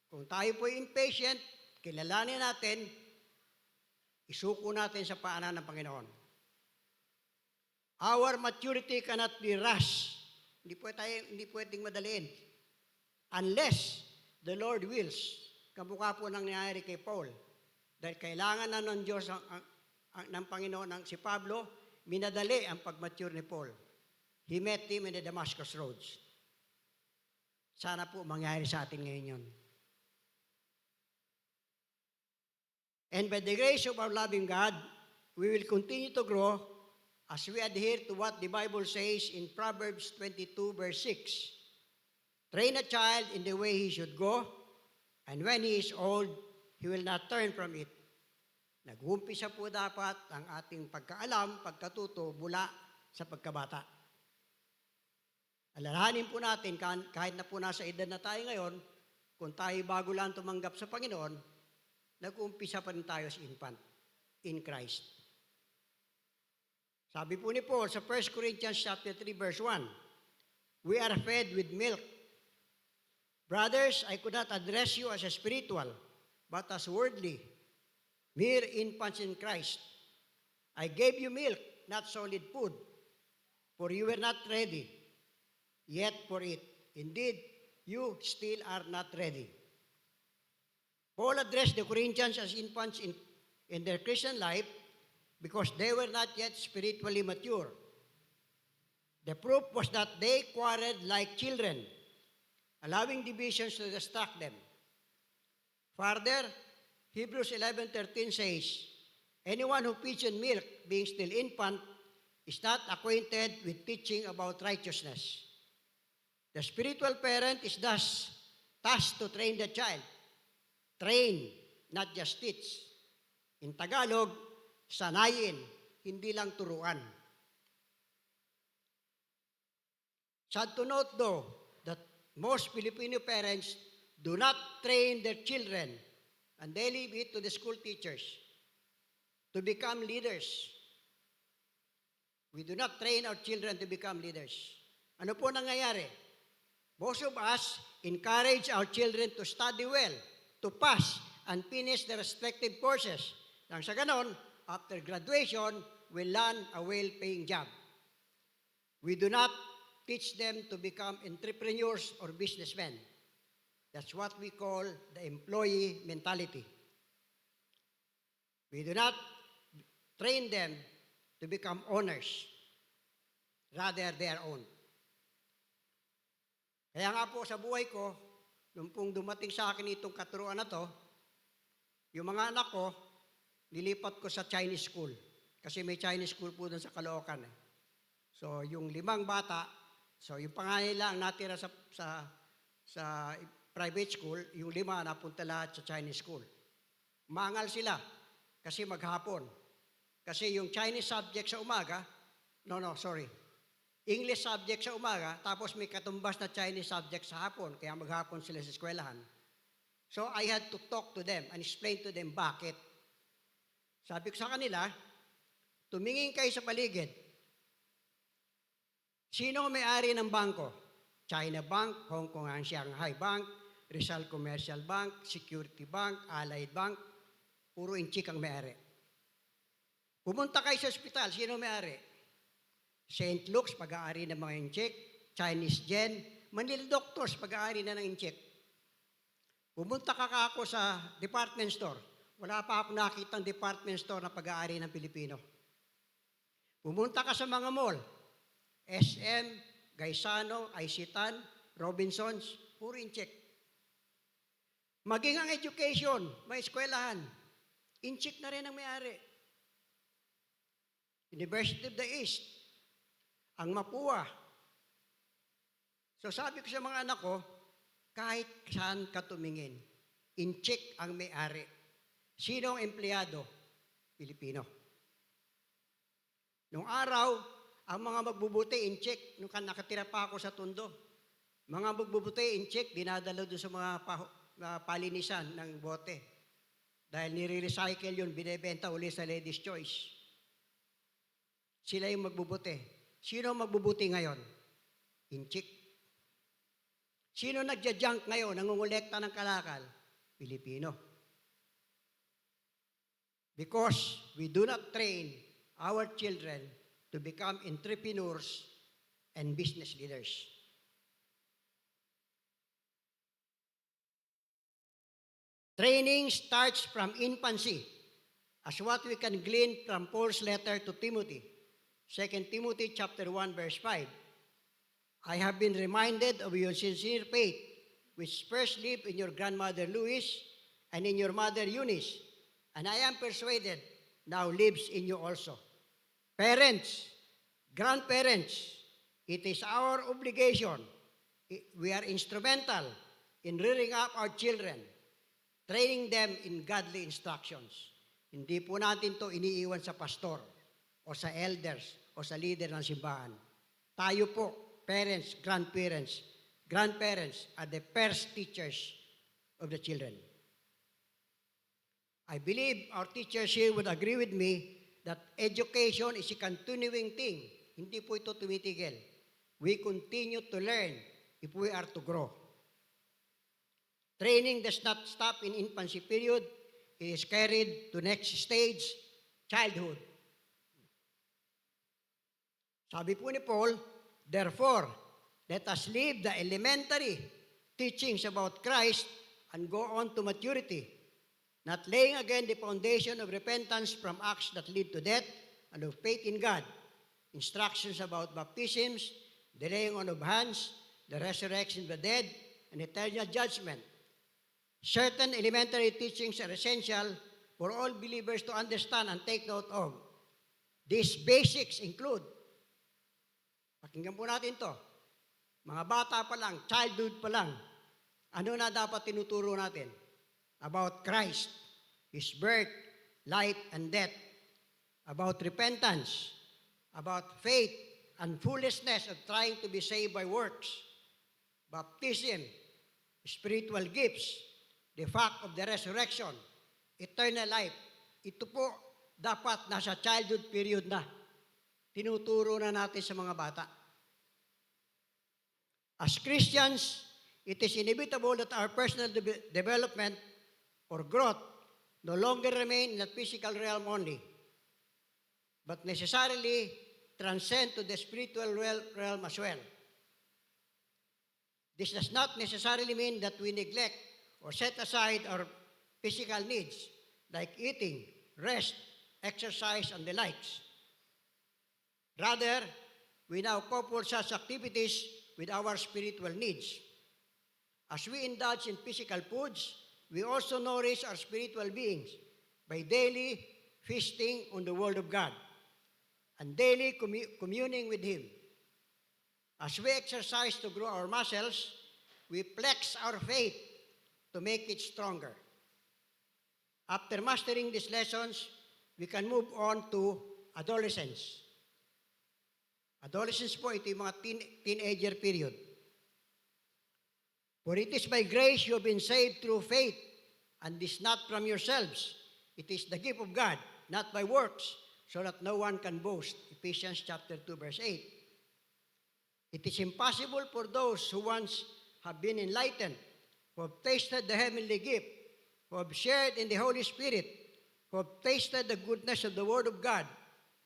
Kung tayo po impatient, kilalanin natin, isuko natin sa paanan ng Panginoon. Our maturity cannot be rushed. Hindi pwedeng madaliin. Unless the Lord wills. Kamukha po nang nangyari kay Paul. Dahil kailangan na ng Diyos ng Panginoon si Pablo, minadali ang pag-mature ni Paul. He met him in the Damascus roads. Sana po mangyari sa atin ngayon yun. And by the grace of our loving God, we will continue to grow as we adhere to what the Bible says in Proverbs 22, verse 6. Train a child in the way he should go, and when he is old, he will not turn from it. Nag-uumpisa po dapat ang ating pagkaalam, pagkatuto, mula sa pagkabata. Alalahanin po natin, kahit na po nasa edad na tayo ngayon, kung tayo bago lang tumanggap sa Panginoon, nag-uumpisa pa rin tayo sa infant in Christ. Sabi po ni Paul sa 1 Corinthians chapter 3, verse 1, we are fed with milk. Brothers, I could not address you as a spiritual, but as worldly, mere infants in Christ. I gave you milk, not solid food, for you were not ready yet for it. Indeed, you still are not ready. Paul addressed the Corinthians as infants in their Christian life because they were not yet spiritually mature. The proof was that they quarreled like children, allowing divisions to distract them. Further, Hebrews 11:13 says, anyone who feeds on milk, being still infant, is not acquainted with teaching about righteousness. The spiritual parent is thus tasked to train the child. Train, not just teach. In Tagalog, sanayin, hindi lang turuan. Sad to note though, that most Filipino parents do not train their children, and they leave it to the school teachers to become leaders. We do not train our children to become leaders. Ano po nangyayari? Most of us encourage our children to study well, to pass and finish their respective courses. Nang sa ganon, after graduation, will land a well-paying job. We do not teach them to become entrepreneurs or businessmen. That's what we call the employee mentality. We do not train them to become owners. Rather, they are owned. Kaya nga po sa buhay ko, nung pong dumating sa akin itong katuruan na to, yung mga anak ko, nilipat ko sa Chinese school. Kasi may Chinese school po doon sa Caloocan. So, yung 5 bata, so yung panganay lang natira sa private school, yung 5 napunta lahat sa Chinese school. Mangal sila kasi maghapon. Kasi yung Chinese subject sa umaga, English subject sa umaga, tapos may katumbas na Chinese subject sa hapon, kaya maghapon sila sa eskwelahan. So I had to talk to them and explain to them bakit. Sabi ko sa kanila, tumingin kayo sa paligid. Sino may-ari ng bangko? China Bank, Hong Kong and Shanghai Bank, Rizal Commercial Bank, Security Bank, Allied Bank, puro inchik ang may-ari. Pumunta kayo sa ospital, sino may-ari? St. Luke's, pag-aari ng mga inchik, Chinese Gen, Manila Doctors, pag-aari na ng inchik. Pumunta ka ako sa department store, wala pa ako nakitang department store na pag-aari ng Pilipino. Pumunta ka sa mga mall, SM, Gaisano, Isitan, Robinsons, puro inchik. Maging ang education, may eskwelahan, inchik na rin ang may-ari. University of the East, ang Mapua. So sabi ko sa mga anak ko, kahit saan ka tumingin, inchik ang may-ari. Sino ang empleyado? Pilipino. Nung araw, ang mga magbubuti inchik, nung nakatira pa ako sa Tondo, mga magbubuti inchik, dinadala doon sa mga palinisan ng bote. Dahil nire-recycle yun, binebenta uli sa Ladies' Choice. Sila yung magbubuti. Sino ang magbubuti ngayon? Inchik. Sino nagja-junk ngayon, nangungulekta ng kalakal? Pilipino. Because we do not train our children to become entrepreneurs and business leaders. Training starts from infancy, as what we can glean from Paul's letter to Timothy, 2 Timothy chapter 1, verse 5. I have been reminded of your sincere faith, which first lived in your grandmother Lois and in your mother Eunice, and I am persuaded now lives in you also. Parents, grandparents, it is our obligation. We are instrumental in rearing up our children, training them in godly instructions. Hindi po natin to iniiwan sa pastor o sa elders o sa leader ng simbahan. Tayo po, parents, grandparents are the first teachers of the children. I believe our teachers here would agree with me that education is a continuing thing. Hindi po ito tumitigil. We continue to learn if we are to grow. Training does not stop in infancy period. It is carried to next stage, childhood. Sabi po ni Paul, therefore, let us leave the elementary teachings about Christ and go on to maturity, not laying again the foundation of repentance from acts that lead to death and of faith in God, instructions about baptisms, the laying on of hands, the resurrection of the dead, and eternal judgment. Certain elementary teachings are essential for all believers to understand and take note of. These basics include, pakinggan po natin to, mga bata pa lang, childhood pa lang, ano na dapat tinuturo natin? About Christ, His birth, life, and death. About repentance, about faith and foolishness of trying to be saved by works. Baptism, spiritual gifts, the fact of the resurrection, eternal life. Ito po dapat nasa childhood period na. Tinuturo na natin sa mga bata. As Christians, it is inevitable that our personal development or growth no longer remain in the physical realm only, but necessarily transcend to the spiritual realm as well. This does not necessarily mean that we neglect or set aside our physical needs like eating, rest, exercise, and the likes. Rather, we now couple such activities with our spiritual needs. As we indulge in physical foods, we also nourish our spiritual beings by daily feasting on the Word of God and daily communing with Him. As we exercise to grow our muscles, we flex our faith to make it stronger. After mastering these lessons, we can move on to adolescence. Adolescence po, ito yung mga teenager period. For it is by grace you have been saved through faith, and this not from yourselves. It is the gift of God, not by works, so that no one can boast. Ephesians chapter 2, verse 8. It is impossible for those who once have been enlightened, who have tasted the heavenly gift, who have shared in the Holy Spirit, who have tasted the goodness of the Word of God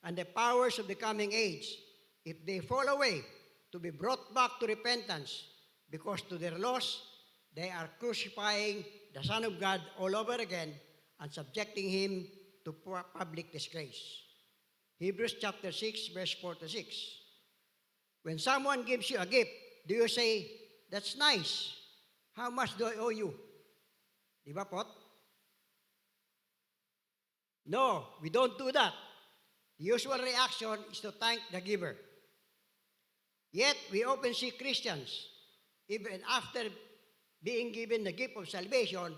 and the powers of the coming age, if they fall away, to be brought back to repentance, because to their loss, they are crucifying the Son of God all over again and subjecting Him to public disgrace. Hebrews chapter 6, verse 4 to 6. When someone gives you a gift, do you say, "That's nice. How much do I owe you?" Di ba, Pot? No, we don't do that. The usual reaction is to thank the giver. Yet, we often see Christians, even after being given the gift of salvation,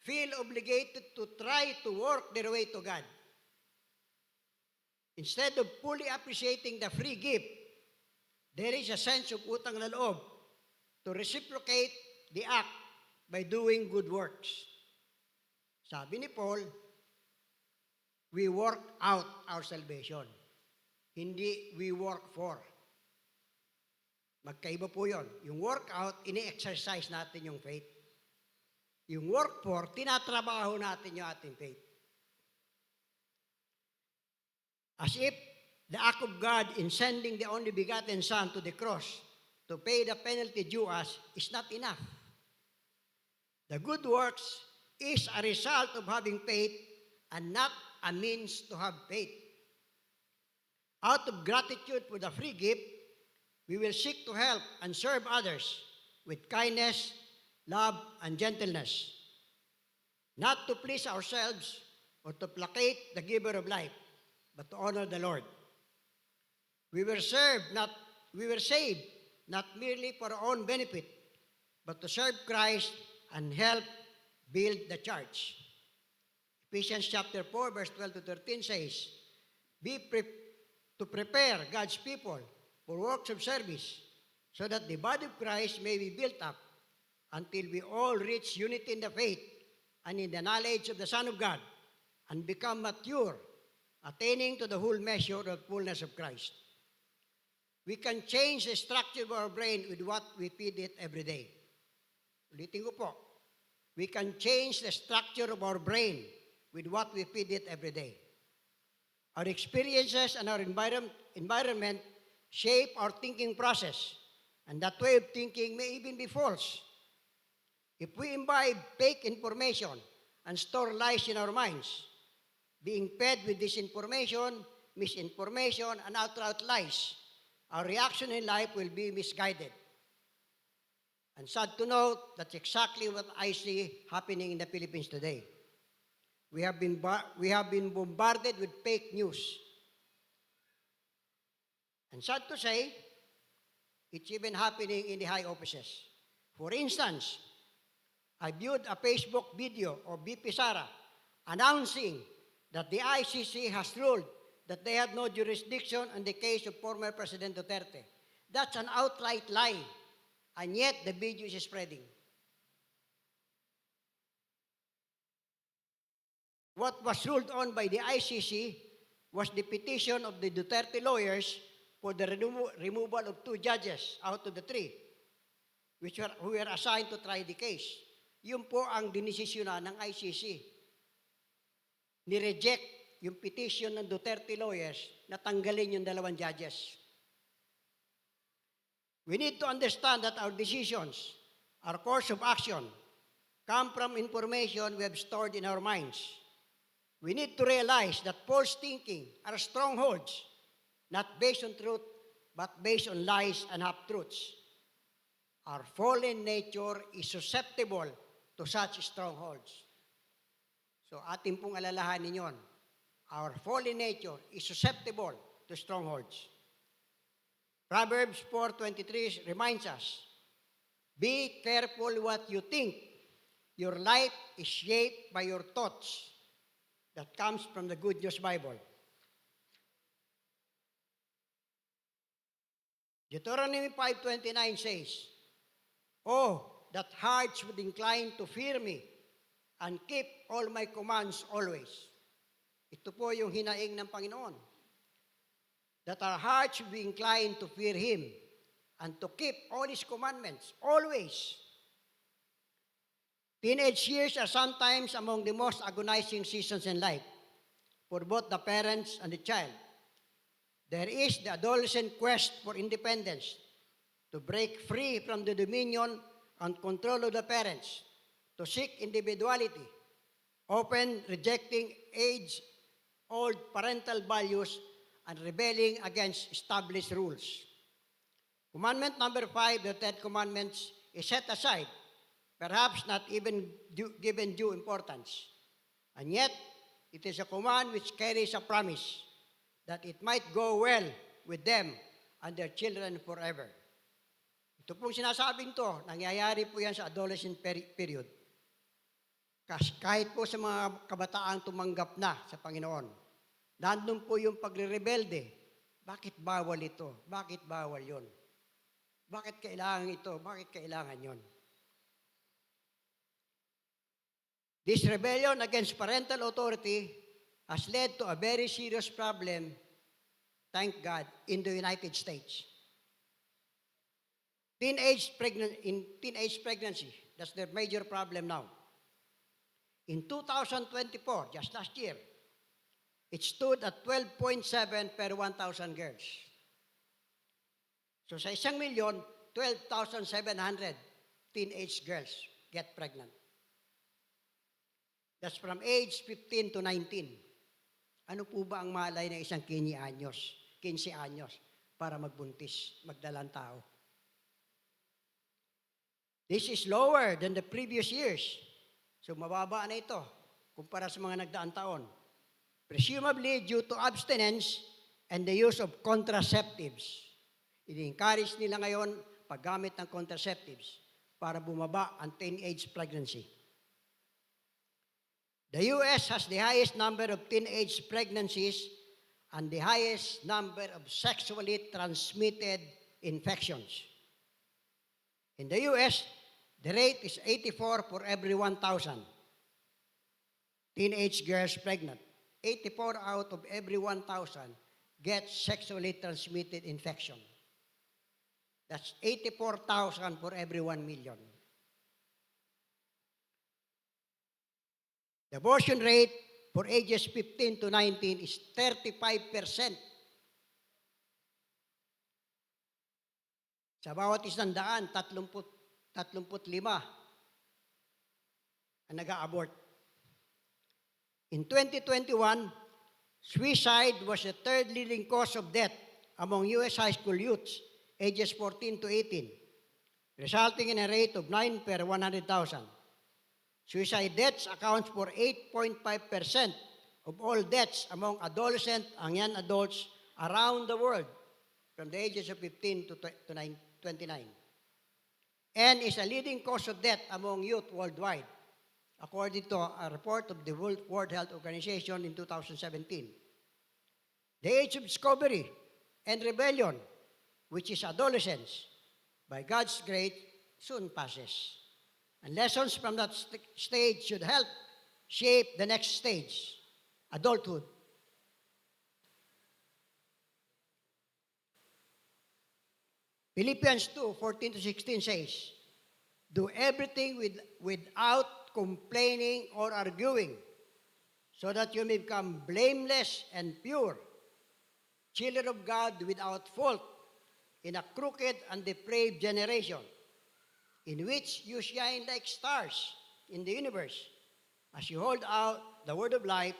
feel obligated to try to work their way to God. Instead of fully appreciating the free gift, there is a sense of utang na loob to reciprocate the act by doing good works. Sabi ni Paul, we work out our salvation. Hindi we work for. Magkaiba po yun. Yung workout, ini-exercise natin yung faith. Yung work for, tinatrabaho natin yung ating faith. As if the act of God in sending the only begotten Son to the cross to pay the penalty due us is not enough. The good works is a result of having faith and not a means to have faith. Out of gratitude for the free gift, we will seek to help and serve others with kindness, love, and gentleness, not to please ourselves or to placate the giver of life, but to honor the Lord. We were saved not merely for our own benefit, but to serve Christ and help build the church. Ephesians chapter 4, verse 12 to 13 says, to prepare God's people for works of service, so that the body of Christ may be built up until we all reach unity in the faith and in the knowledge of the Son of God, and become mature, attaining to the whole measure of the fullness of Christ. We can change the structure of our brain with what we feed it every day. Ulitin ko po. We can change the structure of our brain with what we feed it every day. Our experiences and our environment shape our thinking process, and that way of thinking may even be false. If we imbibe fake information and store lies in our minds, being fed with disinformation, misinformation, and outright lies, our reaction in life will be misguided. And sad to note, that's exactly what I see happening in the Philippines today. We have been bombarded with fake news. And sad to say, it's even happening in the high offices. For instance, I viewed a Facebook video of VP Sara announcing that the ICC has ruled that they had no jurisdiction on the case of former President Duterte. That's an outright lie, and yet the video is spreading. What was ruled on by the ICC was the petition of the Duterte lawyers for the removal of 2 judges out of the 3, who were assigned to try the case. Yun po ang dinesisyonan ng ICC. Ni-reject yung petition ng Duterte lawyers na tanggalin yung 2 judges. We need to understand that our decisions, our course of action, come from information we have stored in our minds. We need to realize that false thinking are strongholds, not based on truth, but based on lies and half-truths. Our fallen nature is susceptible to such strongholds. So ating pong alalahanin yon. Our fallen nature is susceptible to strongholds. Proverbs 4:23 reminds us, be careful what you think. Your life is shaped by your thoughts. That comes from the Good News Bible. Deuteronomy 5:29 says, oh, that hearts would incline to fear me and keep all my commands always. Ito po yung hinaing ng Panginoon. That our hearts would be inclined to fear Him and to keep all His commandments always. Teenage years are sometimes among the most agonizing seasons in life for both the parents and the child. There is the adolescent quest for independence, to break free from the dominion and control of the parents, to seek individuality, often rejecting age-old parental values and rebelling against established rules. Commandment number 5, the 10 Commandments, is set aside, perhaps not even given due importance. And yet, it is a command which carries a promise that it might go well with them and their children forever. Ito pong sinasabing to, nangyayari po yan sa adolescent period. Kahit po sa mga kabataang tumanggap na sa Panginoon, nandun po yung pagre-rebelde. Bakit bawal ito? Bakit bawal yon? Bakit kailangan ito? Bakit kailangan yon? This rebellion against parental authority has led to a very serious problem, thank God, in the United States. In teenage pregnancy, that's the major problem now. In 2024, just last year, it stood at 12.7 per 1,000 girls. So sa 1,000,000, 12,700 teenage girls get pregnant. That's from age 15 to 19. Ano po ba ang malay ng isang 15 anyos para magbuntis, magdalang tao? This is lower than the previous years. So mababa na ito kumpara sa mga nagdaang taon. Presumably due to abstinence and the use of contraceptives. Ini-encourage nila ngayon paggamit ng contraceptives para bumaba ang teenage pregnancy. The U.S. has the highest number of teenage pregnancies and the highest number of sexually transmitted infections. In the U.S., the rate is 84 for every 1,000 teenage girls pregnant. 84 out of every 1,000 get sexually transmitted infection. That's 84,000 for every 1 million. The abortion rate for ages 15 to 19 is 35%. Sa bawat 100, 35 ang nag-a-abort. In 2021, suicide was the third leading cause of death among U.S. high school youths ages 14 to 18, resulting in a rate of 9 per 100,000. Suicide deaths accounts for 8.5% of all deaths among adolescent and young adults around the world from the ages of 15 to 29, and is a leading cause of death among youth worldwide, according to a report of the World Health Organization in 2017. The age of discovery and rebellion, which is adolescence, by God's grace, soon passes. And lessons from that stage should help shape the next stage, adulthood. Philippians 2:14 to 16 says, do everything without complaining or arguing, so that you may become blameless and pure, children of God without fault, in a crooked and depraved generation, in which you shine like stars in the universe, as you hold out the word of life,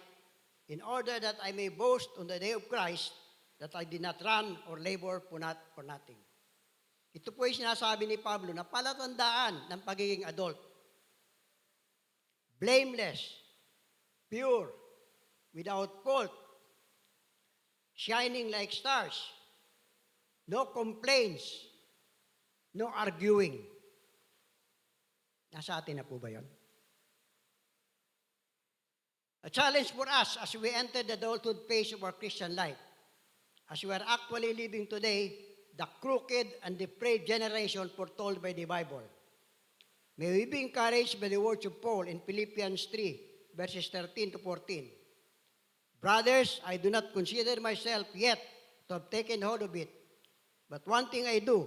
in order that I may boast on the day of Christ, that I did not run or labor for nothing. Ito po yung sinasabi ni Pablo na palatandaan ng pagiging adult. Blameless, pure, without fault, shining like stars, no complaints, no arguing. Nasa atin na po ba yun? A challenge for us as we enter the adulthood phase of our Christian life, as we are actually living today, the crooked and depraved generation foretold by the Bible. May we be encouraged by the words of Paul in Philippians 3, verses 13 to 14. Brothers, I do not consider myself yet to have taken hold of it, but one thing I do,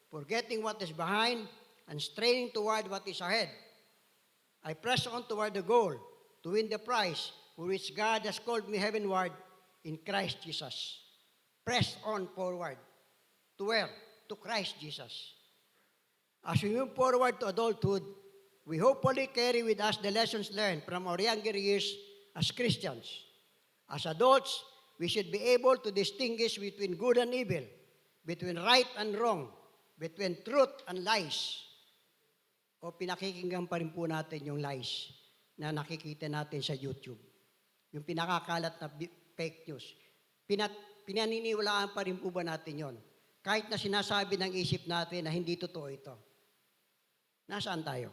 forgetting what is behind and straining toward what is ahead, I press on toward the goal to win the prize for which God has called me heavenward in Christ Jesus. Press on forward. To where? To Christ Jesus. As we move forward to adulthood, we hopefully carry with us the lessons learned from our younger years as Christians. As adults, we should be able to distinguish between good and evil, between right and wrong, between truth and lies. O pinakikinggan pa rin po natin yung lies na nakikita natin sa YouTube. Yung pinakakalat na fake news. Pinaniniwalaan pa rin po ba natin yon? Kahit na sinasabi ng isip natin na hindi totoo ito. Nasaan tayo?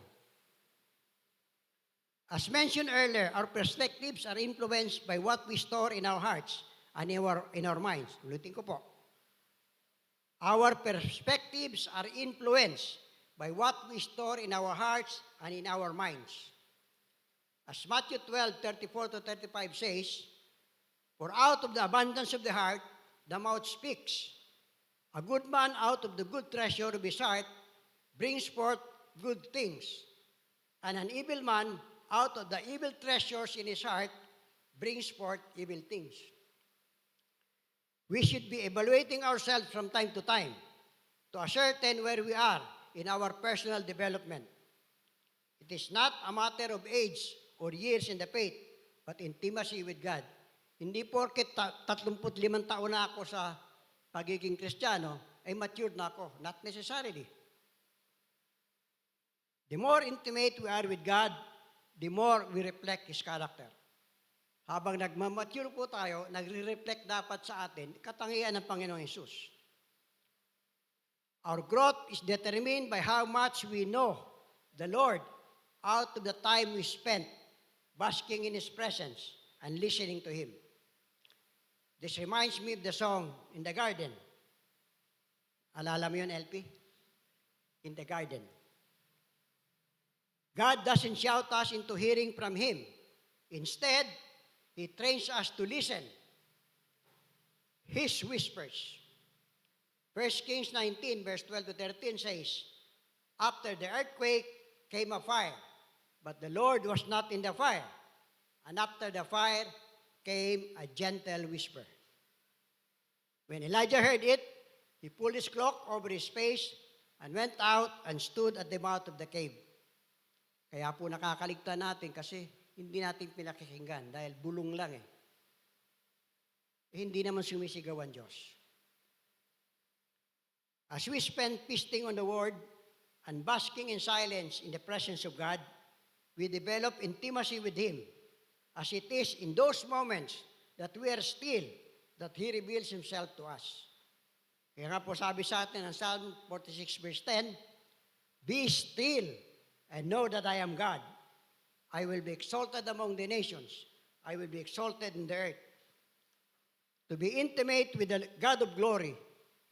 As mentioned earlier, our perspectives are influenced by what we store in our hearts and in our minds. Ulitin ko po. Our perspectives are influenced by what we store in our hearts and in our minds. As Matthew 12:34-35 says, "For out of the abundance of the heart, the mouth speaks. A good man out of the good treasure of his heart brings forth good things. And an evil man out of the evil treasures in his heart brings forth evil things." We should be evaluating ourselves from time to time to ascertain where we are in our personal development. It is not a matter of age or years in the faith, but intimacy with God. Hindi porket 35 taon na ako sa pagiging Kristiyano, ay matured na ako. Not necessarily. The more intimate we are with God, the more we reflect His character. Habang nagmamature po tayo, nagre-reflect dapat sa atin katangian ng Panginoong Hesus. Our growth is determined by how much we know the Lord out of the time we spent basking in His presence and listening to Him. This reminds me of the song, In the Garden. Alala mo yun, LP? In the Garden. God doesn't shout us into hearing from Him. Instead, He trains us to listen. His whispers. 1 Kings 19, verse 12-13 says, "After the earthquake came a fire, but the Lord was not in the fire. And after the fire came a gentle whisper." When Elijah heard it, he pulled his cloak over his face and went out and stood at the mouth of the cave. Kaya po nakakaligtan natin kasi hindi natin pinakikinggan dahil bulong lang eh. Hindi naman sumisigaw ang Diyos. As we spend feasting on the Word and basking in silence in the presence of God, we develop intimacy with Him, as it is in those moments that we are still, that He reveals Himself to us. Kaya nga po sabi sa atin ng Psalm 46 verse 10, "Be still and know that I am God. I will be exalted among the nations. I will be exalted in the earth." To be intimate with the God of glory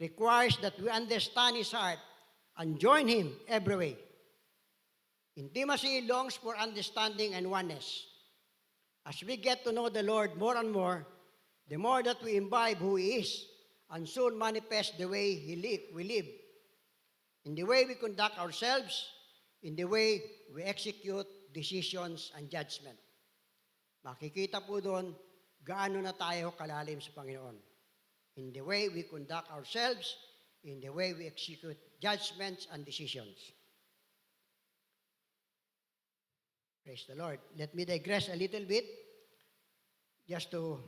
requires that we understand His heart and join Him every way. Intimacy longs for understanding and oneness. As we get to know the Lord more and more, the more that we imbibe who He is and soon manifest the way we live, in the way we conduct ourselves, in the way we execute decisions and judgment. Makikita po doon gaano na tayo kalalim sa Panginoon. In the way we conduct ourselves, in the way we execute judgments and decisions. Praise the Lord. Let me digress a little bit just to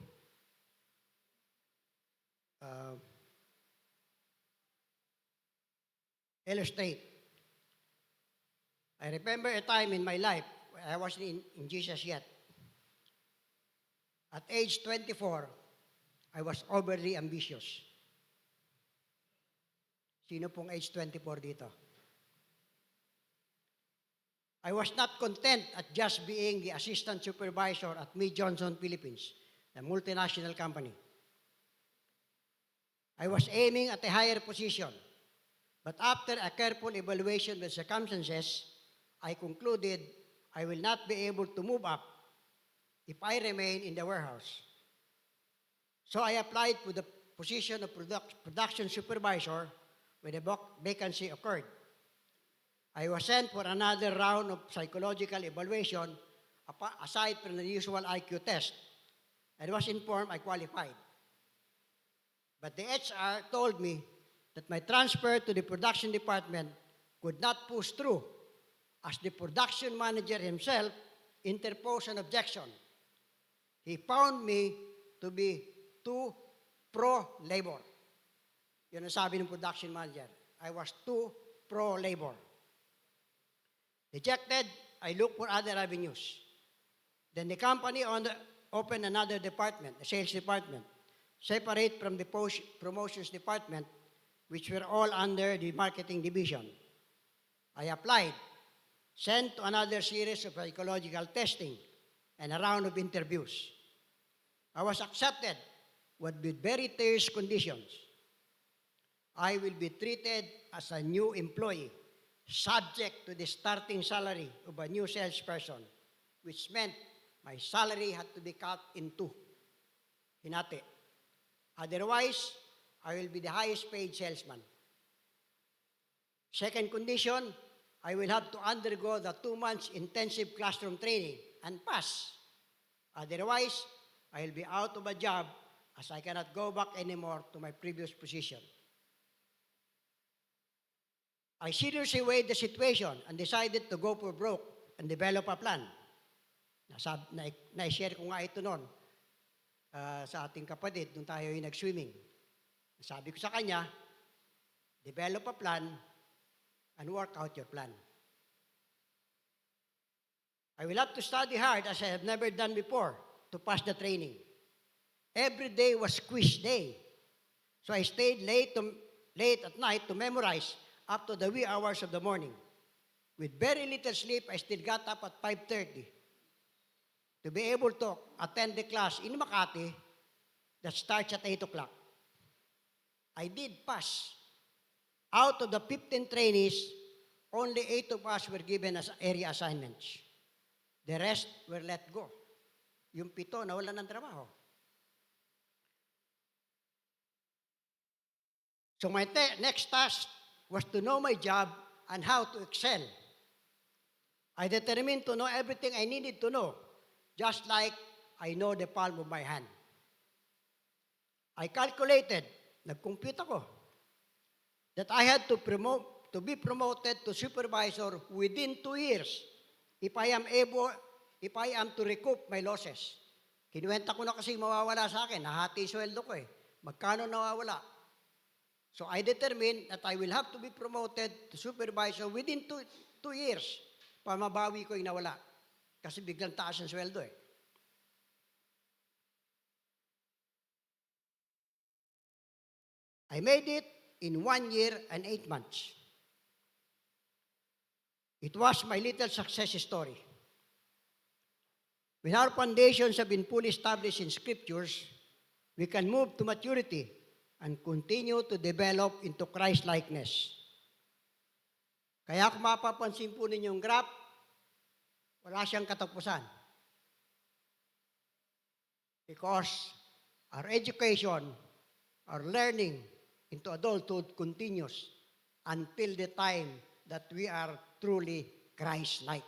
illustrate. I remember a time in my life when I wasn't in Jesus yet. At age 24, I was overly ambitious. Sino pong age 24 dito? I was not content at just being the assistant supervisor at Mead Johnson Philippines, a multinational company. I was aiming at a higher position, but after a careful evaluation of the circumstances, I concluded I will not be able to move up if I remain in the warehouse. So I applied for the position of production supervisor when a vacancy occurred. I was sent for another round of psychological evaluation aside from the usual IQ test and was informed I qualified. But the HR told me that my transfer to the production department could not push through as the production manager himself interposed an objection. He found me to be too pro-labor. Yun ang sabi ng production manager. I was too pro-labor. Dejected, I looked for other avenues. Then the company opened another department, a sales department, separate from the promotions department, which were all under the marketing division. I applied, sent to another series of psychological testing and a round of interviews. I was accepted with very terse conditions. I will be treated as a new employee, subject to the starting salary of a new salesperson, which meant my salary had to be cut in two. Hinati. Otherwise, I will be the highest paid salesman. Second condition, I will have to undergo the 2 months intensive classroom training and pass. Otherwise, I will be out of a job as I cannot go back anymore to my previous position. I seriously weighed the situation and decided to go for broke and develop a plan. Na-share ko nga ito noon sa ating kapatid nung tayo yung nag-swimming. Sabi ko sa kanya, develop a plan and work out your plan. I will have to study hard as I have never done before to pass the training. Every day was quiz day. So I stayed late at night to memorize up to the wee hours of the morning. With very little sleep, I still got up at 5:30 to be able to attend the class in Makati that starts at 8 o'clock. I did pass. Out of the 15 trainees, only 8 of us were given as area assignments. The rest were let go. Yung 7 nawalan ng trabaho. So my next task was to know my job and how to excel. I determined to know everything I needed to know, just like I know the palm of my hand. I calculated, nag-compute ako, that I had to be promoted to supervisor within 2 years if I am to recoup my losses. Kinuwenta ko na kasi mawawala sa akin, nahati sweldo ko eh. Magkano nawawala? So I determined that I will have to be promoted to supervisor within 2 years para mabawi ko yung nawala. Kasi biglang taas ang sweldo eh. I made it in 1 year and 8 months. It was my little success story. When our foundations have been fully established in scriptures, we can move to maturity and continue to develop into Christ-likeness. Kaya kung mapapansin po ninyo yung graph, wala siyang katapusan. Because our education, our learning into adulthood continues until the time that we are truly Christ-like.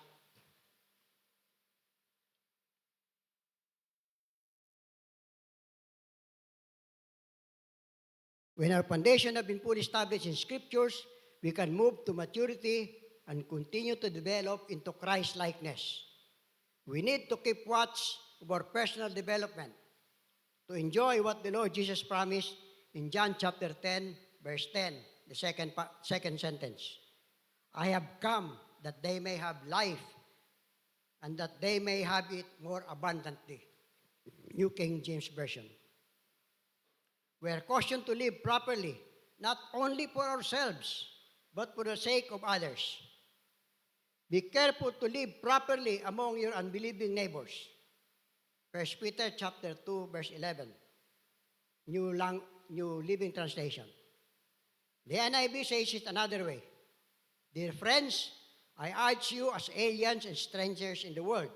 When our foundation have been fully established in scriptures, we can move to maturity and continue to develop into Christ-likeness. We need to keep watch of our personal development to enjoy what the Lord Jesus promised in John chapter 10, verse 10, the second sentence. I have come that they may have life and that they may have it more abundantly. New King James Version. We are cautioned to live properly, not only for ourselves, but for the sake of others. Be careful to live properly among your unbelieving neighbors. 1 Peter chapter 2, verse 11. New Living Translation. The NIV says it another way. Dear friends, I urge you as aliens and strangers in the world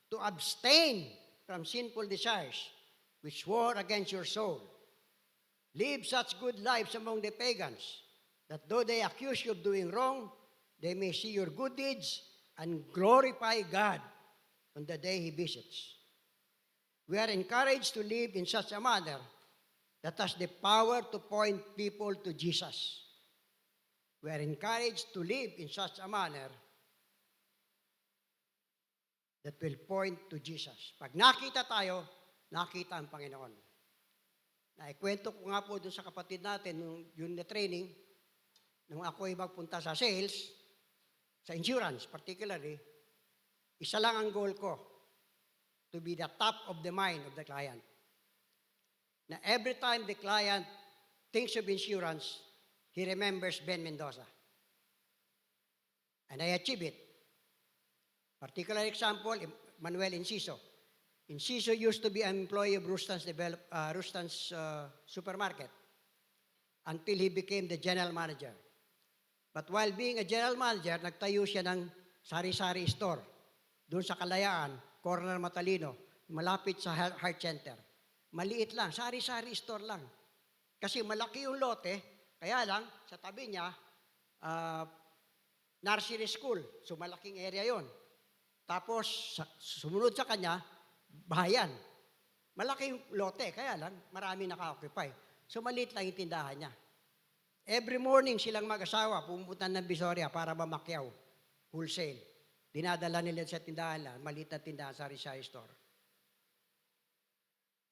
to abstain from sinful desires which war against your soul. Live such good lives among the pagans, that though they accuse you of doing wrong, they may see your good deeds and glorify God on the day He visits. We are encouraged to live in such a manner that has the power to point people to Jesus. We are encouraged to live in such a manner that will point to Jesus. Pag nakita tayo, nakita ang Panginoon. Naikwento ko nga po dun sa kapatid natin, yung na-training, nung ako'y magpunta sa sales, sa insurance particularly, isa lang ang goal ko, to be the top of the mind of the client. Na every time the client thinks of insurance, he remembers Ben Mendoza. And I achieve it. Particular example, Manuel Enciso. Enciso used to be an employee of Rustan's supermarket until he became the general manager. But while being a general manager, nagtayo siya ng sari-sari store doon sa Kalayaan, corner Matalino, malapit sa Heart Center. Maliit lang, sari-sari store lang. Kasi malaki yung lote, kaya lang, sa tabi niya, nursery school. So malaking area yon. Tapos, sumunod sa kanya, bahayan. Malaki yung lote, kaya lang, marami naka-occupy. So maliit lang yung tindahan niya. Every morning silang mag-asawa, pumunta ng Visoria para mamakyaw. Wholesale. Dinadala nila sa tindahan lang, maliit na tindahan sa sari-sari store.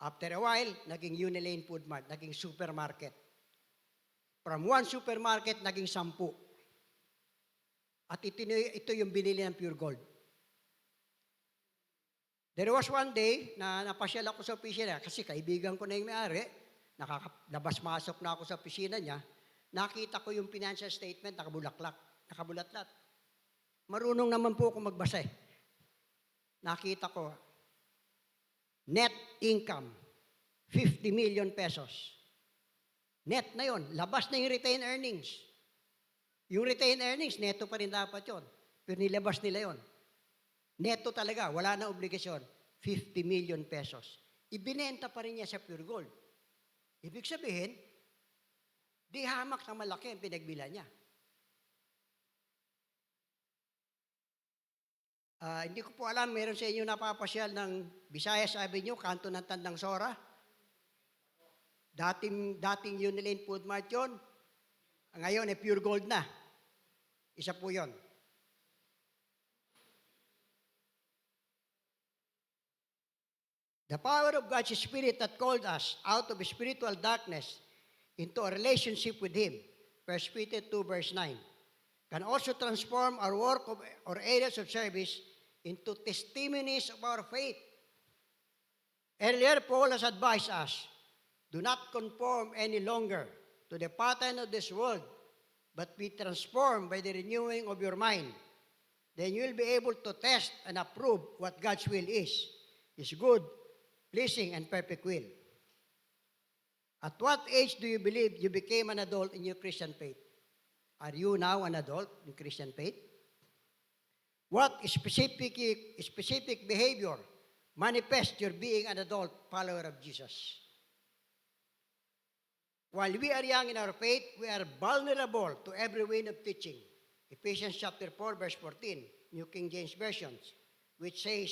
After a while, naging Unilane Food Mart, naging supermarket. From one supermarket, naging 10. At ito yung binili ng Pure Gold. There was one day na napasyal ako sa opisina kasi kaibigan ko na yung may-ari, nakakabas-masok na ako sa opisina niya, nakita ko yung financial statement, nakabulatlat. Marunong naman po ako magbasa eh. Nakita ko, net income, 50 million pesos. Net na yon, labas na yung retained earnings. Yung retained earnings, neto pa rin dapat yon. Pero nilabas nila yon. Neto talaga, wala na obligasyon, 50 million pesos. Ibinenta pa rin niya sa Pure Gold. Ibig sabihin, di hamak na malaki ang pinagbila niya. Hindi ko po alam, meron sa inyo napapasyal ng Visayas Avenue, kanto ng Tandang Sora. Dating Unilane Food Mart yun. Ngayon, Pure Gold na. Isa po yun. The power of God's Spirit that called us out of spiritual darkness into a relationship with Him, 1 Peter 2 verse 9, can also transform our work or areas of service into testimonies of our faith. Earlier, Paul has advised us, do not conform any longer to the pattern of this world, but be transformed by the renewing of your mind. Then you will be able to test and approve what God's will is, His good, pleasing, and perfect will. At what age do you believe you became an adult in your Christian faith? Are you now an adult in Christian faith? What specific behavior manifests your being an adult follower of Jesus? While we are young in our faith, we are vulnerable to every wind of teaching. Ephesians chapter 4, verse 14, New King James Version, which says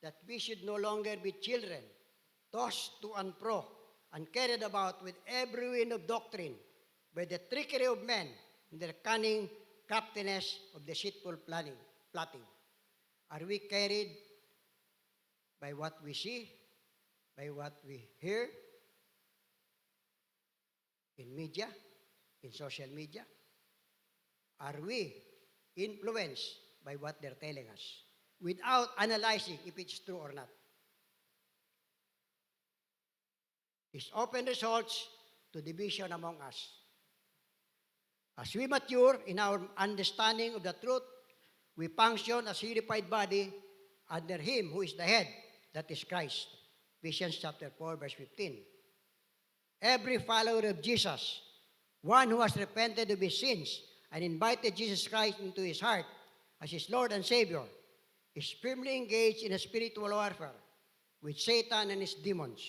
that we should no longer be children, tossed to and fro, and carried about with every wind of doctrine, by the trickery of men, and their cunning craftiness of deceitful plotting. Are we carried by what we see, by what we hear, in media, in social media? Are we influenced by what they're telling us without analyzing if it's true or not? This often results to division among us. As we mature in our understanding of the truth, we function as a unified body under Him who is the head, that is Christ. Ephesians chapter 4, verse 15. Every follower of Jesus, one who has repented of his sins and invited Jesus Christ into his heart as his Lord and Savior, is firmly engaged in a spiritual warfare with Satan and his demons.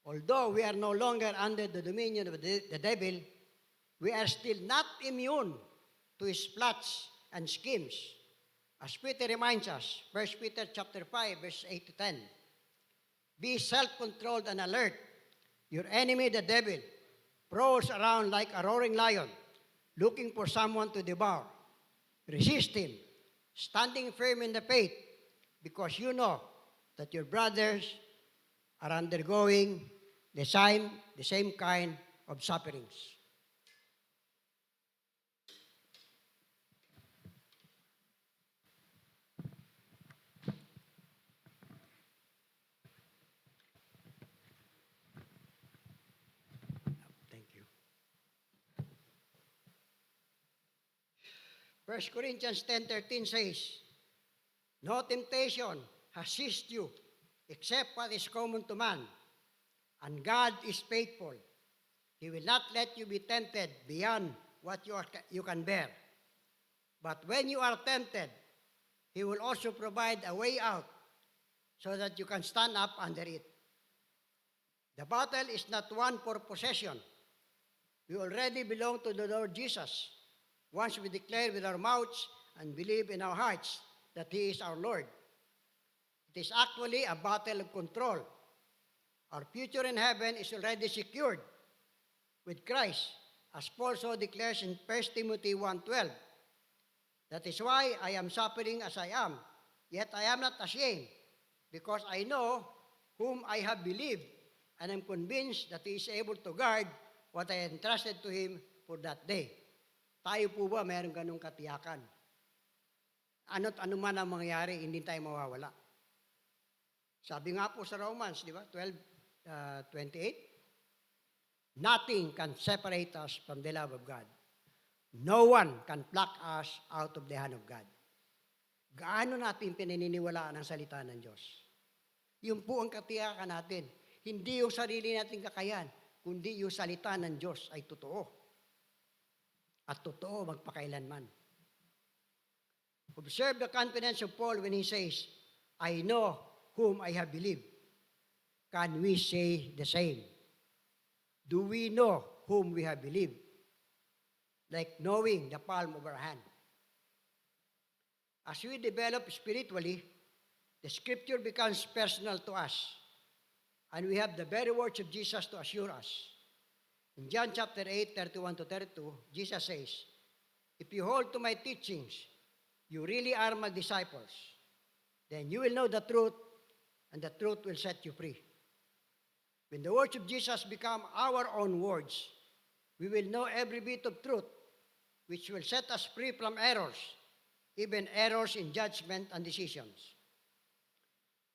Although we are no longer under the dominion of the devil, we are still not immune to his plots and schemes. As Peter reminds us, 1 Peter chapter 5, verse 8 to 10, be self-controlled and alert. Your enemy, the devil, prowls around like a roaring lion, looking for someone to devour. Resist him, standing firm in the faith, because you know that your brothers are undergoing the same kind of sufferings. Thank you. 1 Corinthians 10:13 says, no temptation has seized you except what is common to man, and God is faithful. He will not let you be tempted beyond what you can bear. But when you are tempted, He will also provide a way out so that you can stand up under it. The battle is not one for possession. We already belong to the Lord Jesus. Once we declare with our mouths and believe in our hearts that He is our Lord. It is actually a battle of control. Our future in heaven is already secured with Christ, as Paul so declares in 1 Timothy 1:12. That is why I am suffering as I am, yet I am not ashamed, because I know whom I have believed, and am convinced that He is able to guard what I entrusted to Him for that day. Tayo po ba mayroong ganong katiyakan? Ano't ano man ang mangyayari, hindi tayo mawawala. Sabi nga po sa Romans, di ba, 12:28, nothing can separate us from the love of God. No one can pluck us out of the hand of God. Gaano natin pinaniniwalaan ang salita ng Diyos? Yun po ang katiyakan natin. Hindi yung sarili nating kakayahan, kundi yung salita ng Diyos ay totoo. At totoo magpakailanman. Observe the confidence of Paul when he says, I know whom I have believed. Can we say the same? Do we know whom we have believed? Like knowing the palm of our hand. As we develop spiritually, the Scripture becomes personal to us. And we have the very words of Jesus to assure us. In John chapter 8, 31-32, Jesus says, if you hold to my teachings, you really are my disciples. Then you will know the truth, and the truth will set you free. When the words of Jesus become our own words, we will know every bit of truth, which will set us free from errors, even errors in judgment and decisions.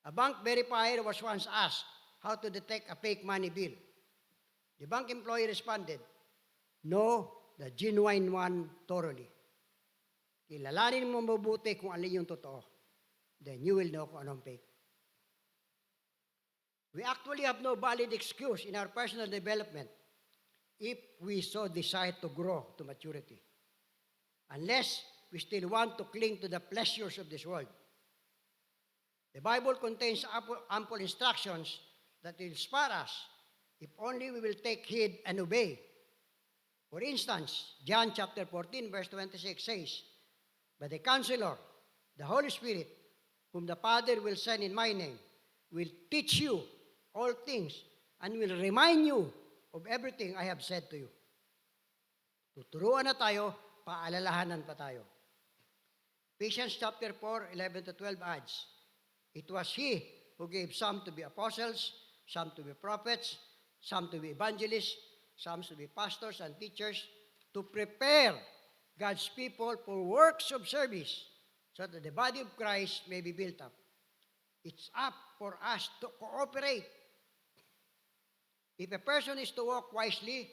A bank verifier was once asked how to detect a fake money bill. The bank employee responded, know the genuine one thoroughly. Kilalanin mo mabuti kung alin yung totoo. Then you will know kung anong fake. We actually have no valid excuse in our personal development if we so decide to grow to maturity. Unless we still want to cling to the pleasures of this world. The Bible contains ample instructions that will inspire us if only we will take heed and obey. For instance, John chapter 14, verse 26 says, but the Counselor, the Holy Spirit, whom the Father will send in my name, will teach you all things and will remind you of everything I have said to you. Tuturuan na tayo, paalalahanan pa tayo. Ephesians chapter 4, 11-12 adds, it was He who gave some to be apostles, some to be prophets, some to be evangelists, some to be pastors and teachers, to prepare God's people for works of service, so that the body of Christ may be built up. It's up for us to cooperate. If a person is to walk wisely,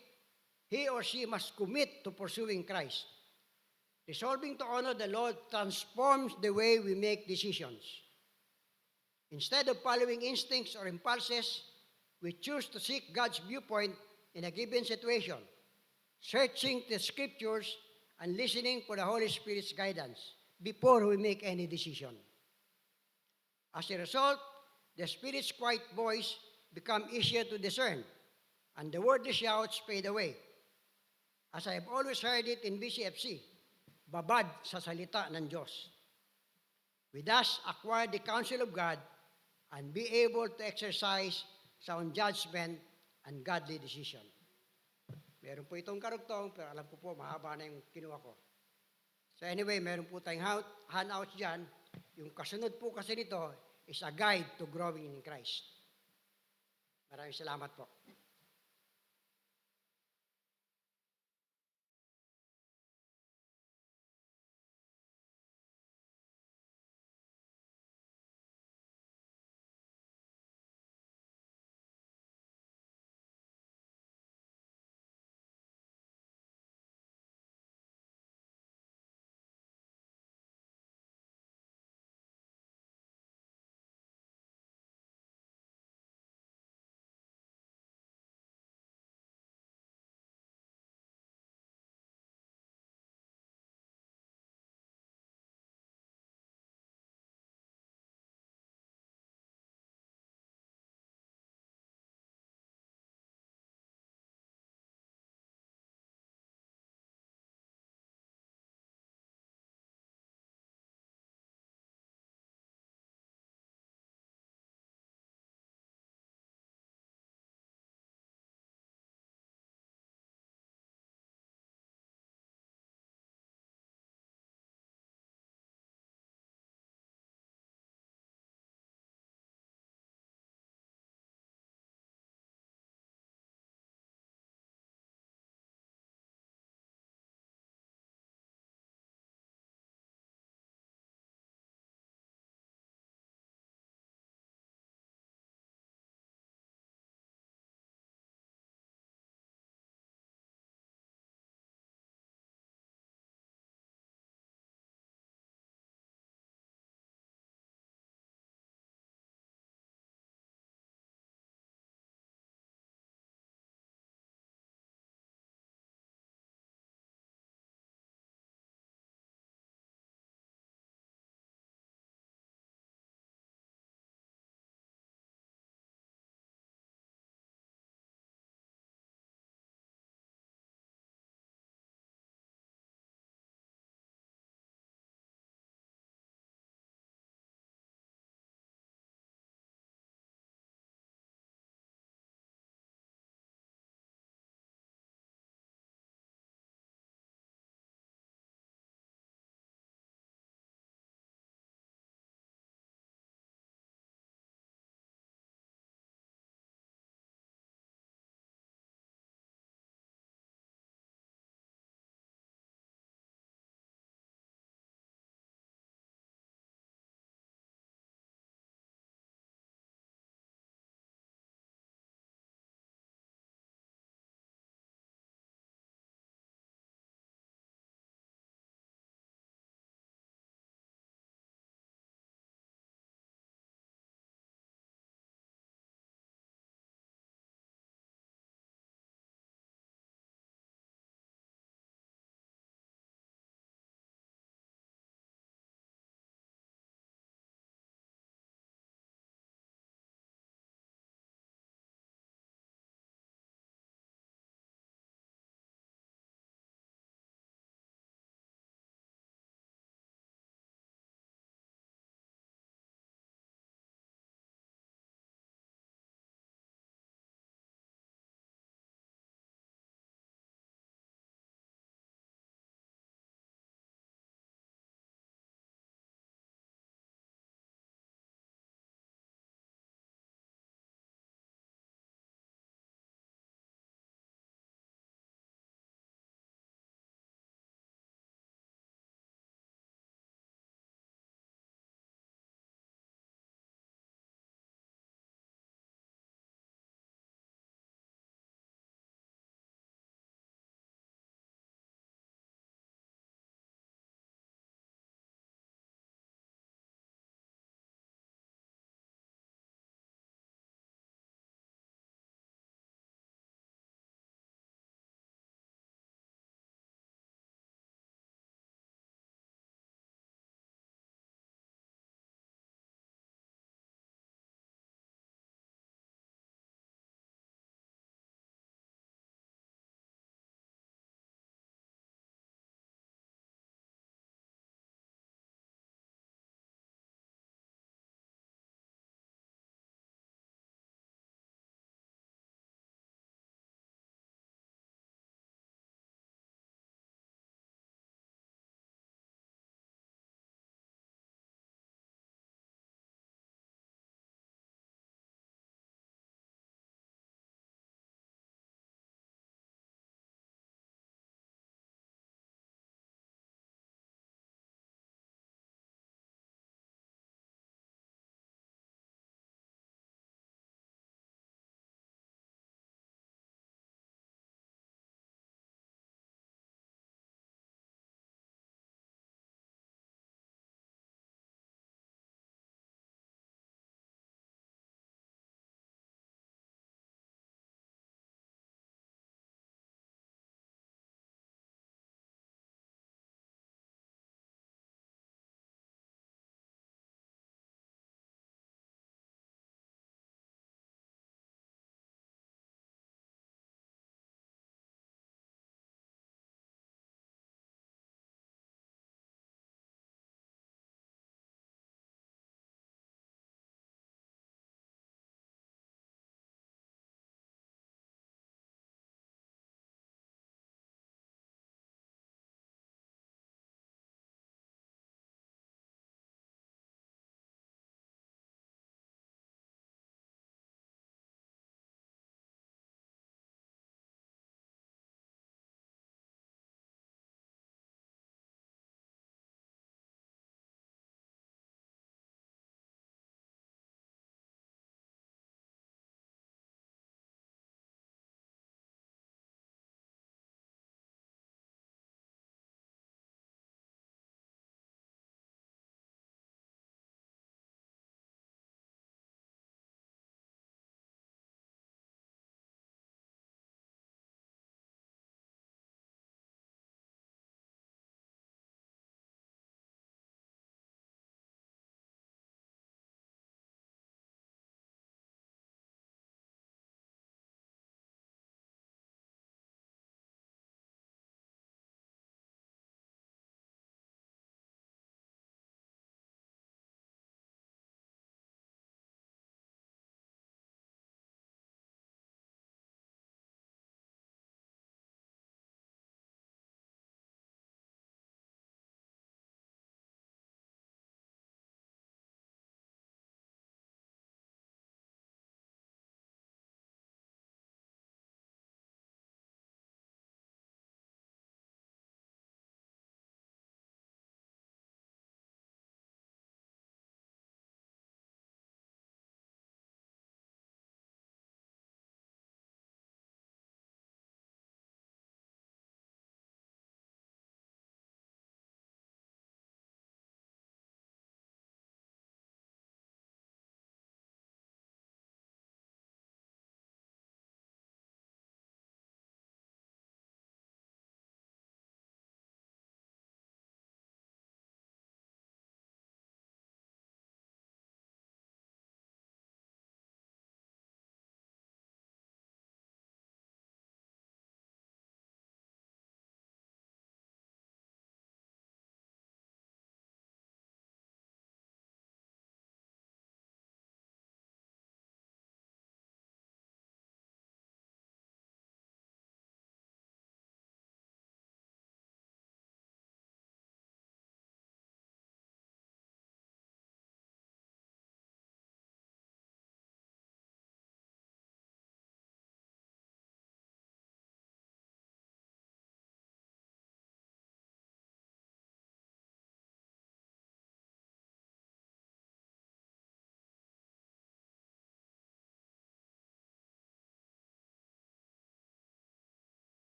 he or she must commit to pursuing Christ. Resolving to honor the Lord transforms the way we make decisions. Instead of following instincts or impulses, we choose to seek God's viewpoint in a given situation, searching the Scriptures and listening for the Holy Spirit's guidance before we make any decision. As a result, the Spirit's quiet voice becomes easier to discern, and the worldly shouts fade away. As I have always heard it in BCFC, babad sa salita ng Diyos. We thus acquire the counsel of God and be able to exercise sound judgment and godly decision. Meron po itong karugtong, pero alam ko po, mahaba na yung kinuha ko. So anyway, meron po tayong handouts dyan. Yung kasunod po kasi nito is a guide to growing in Christ. Maraming salamat po.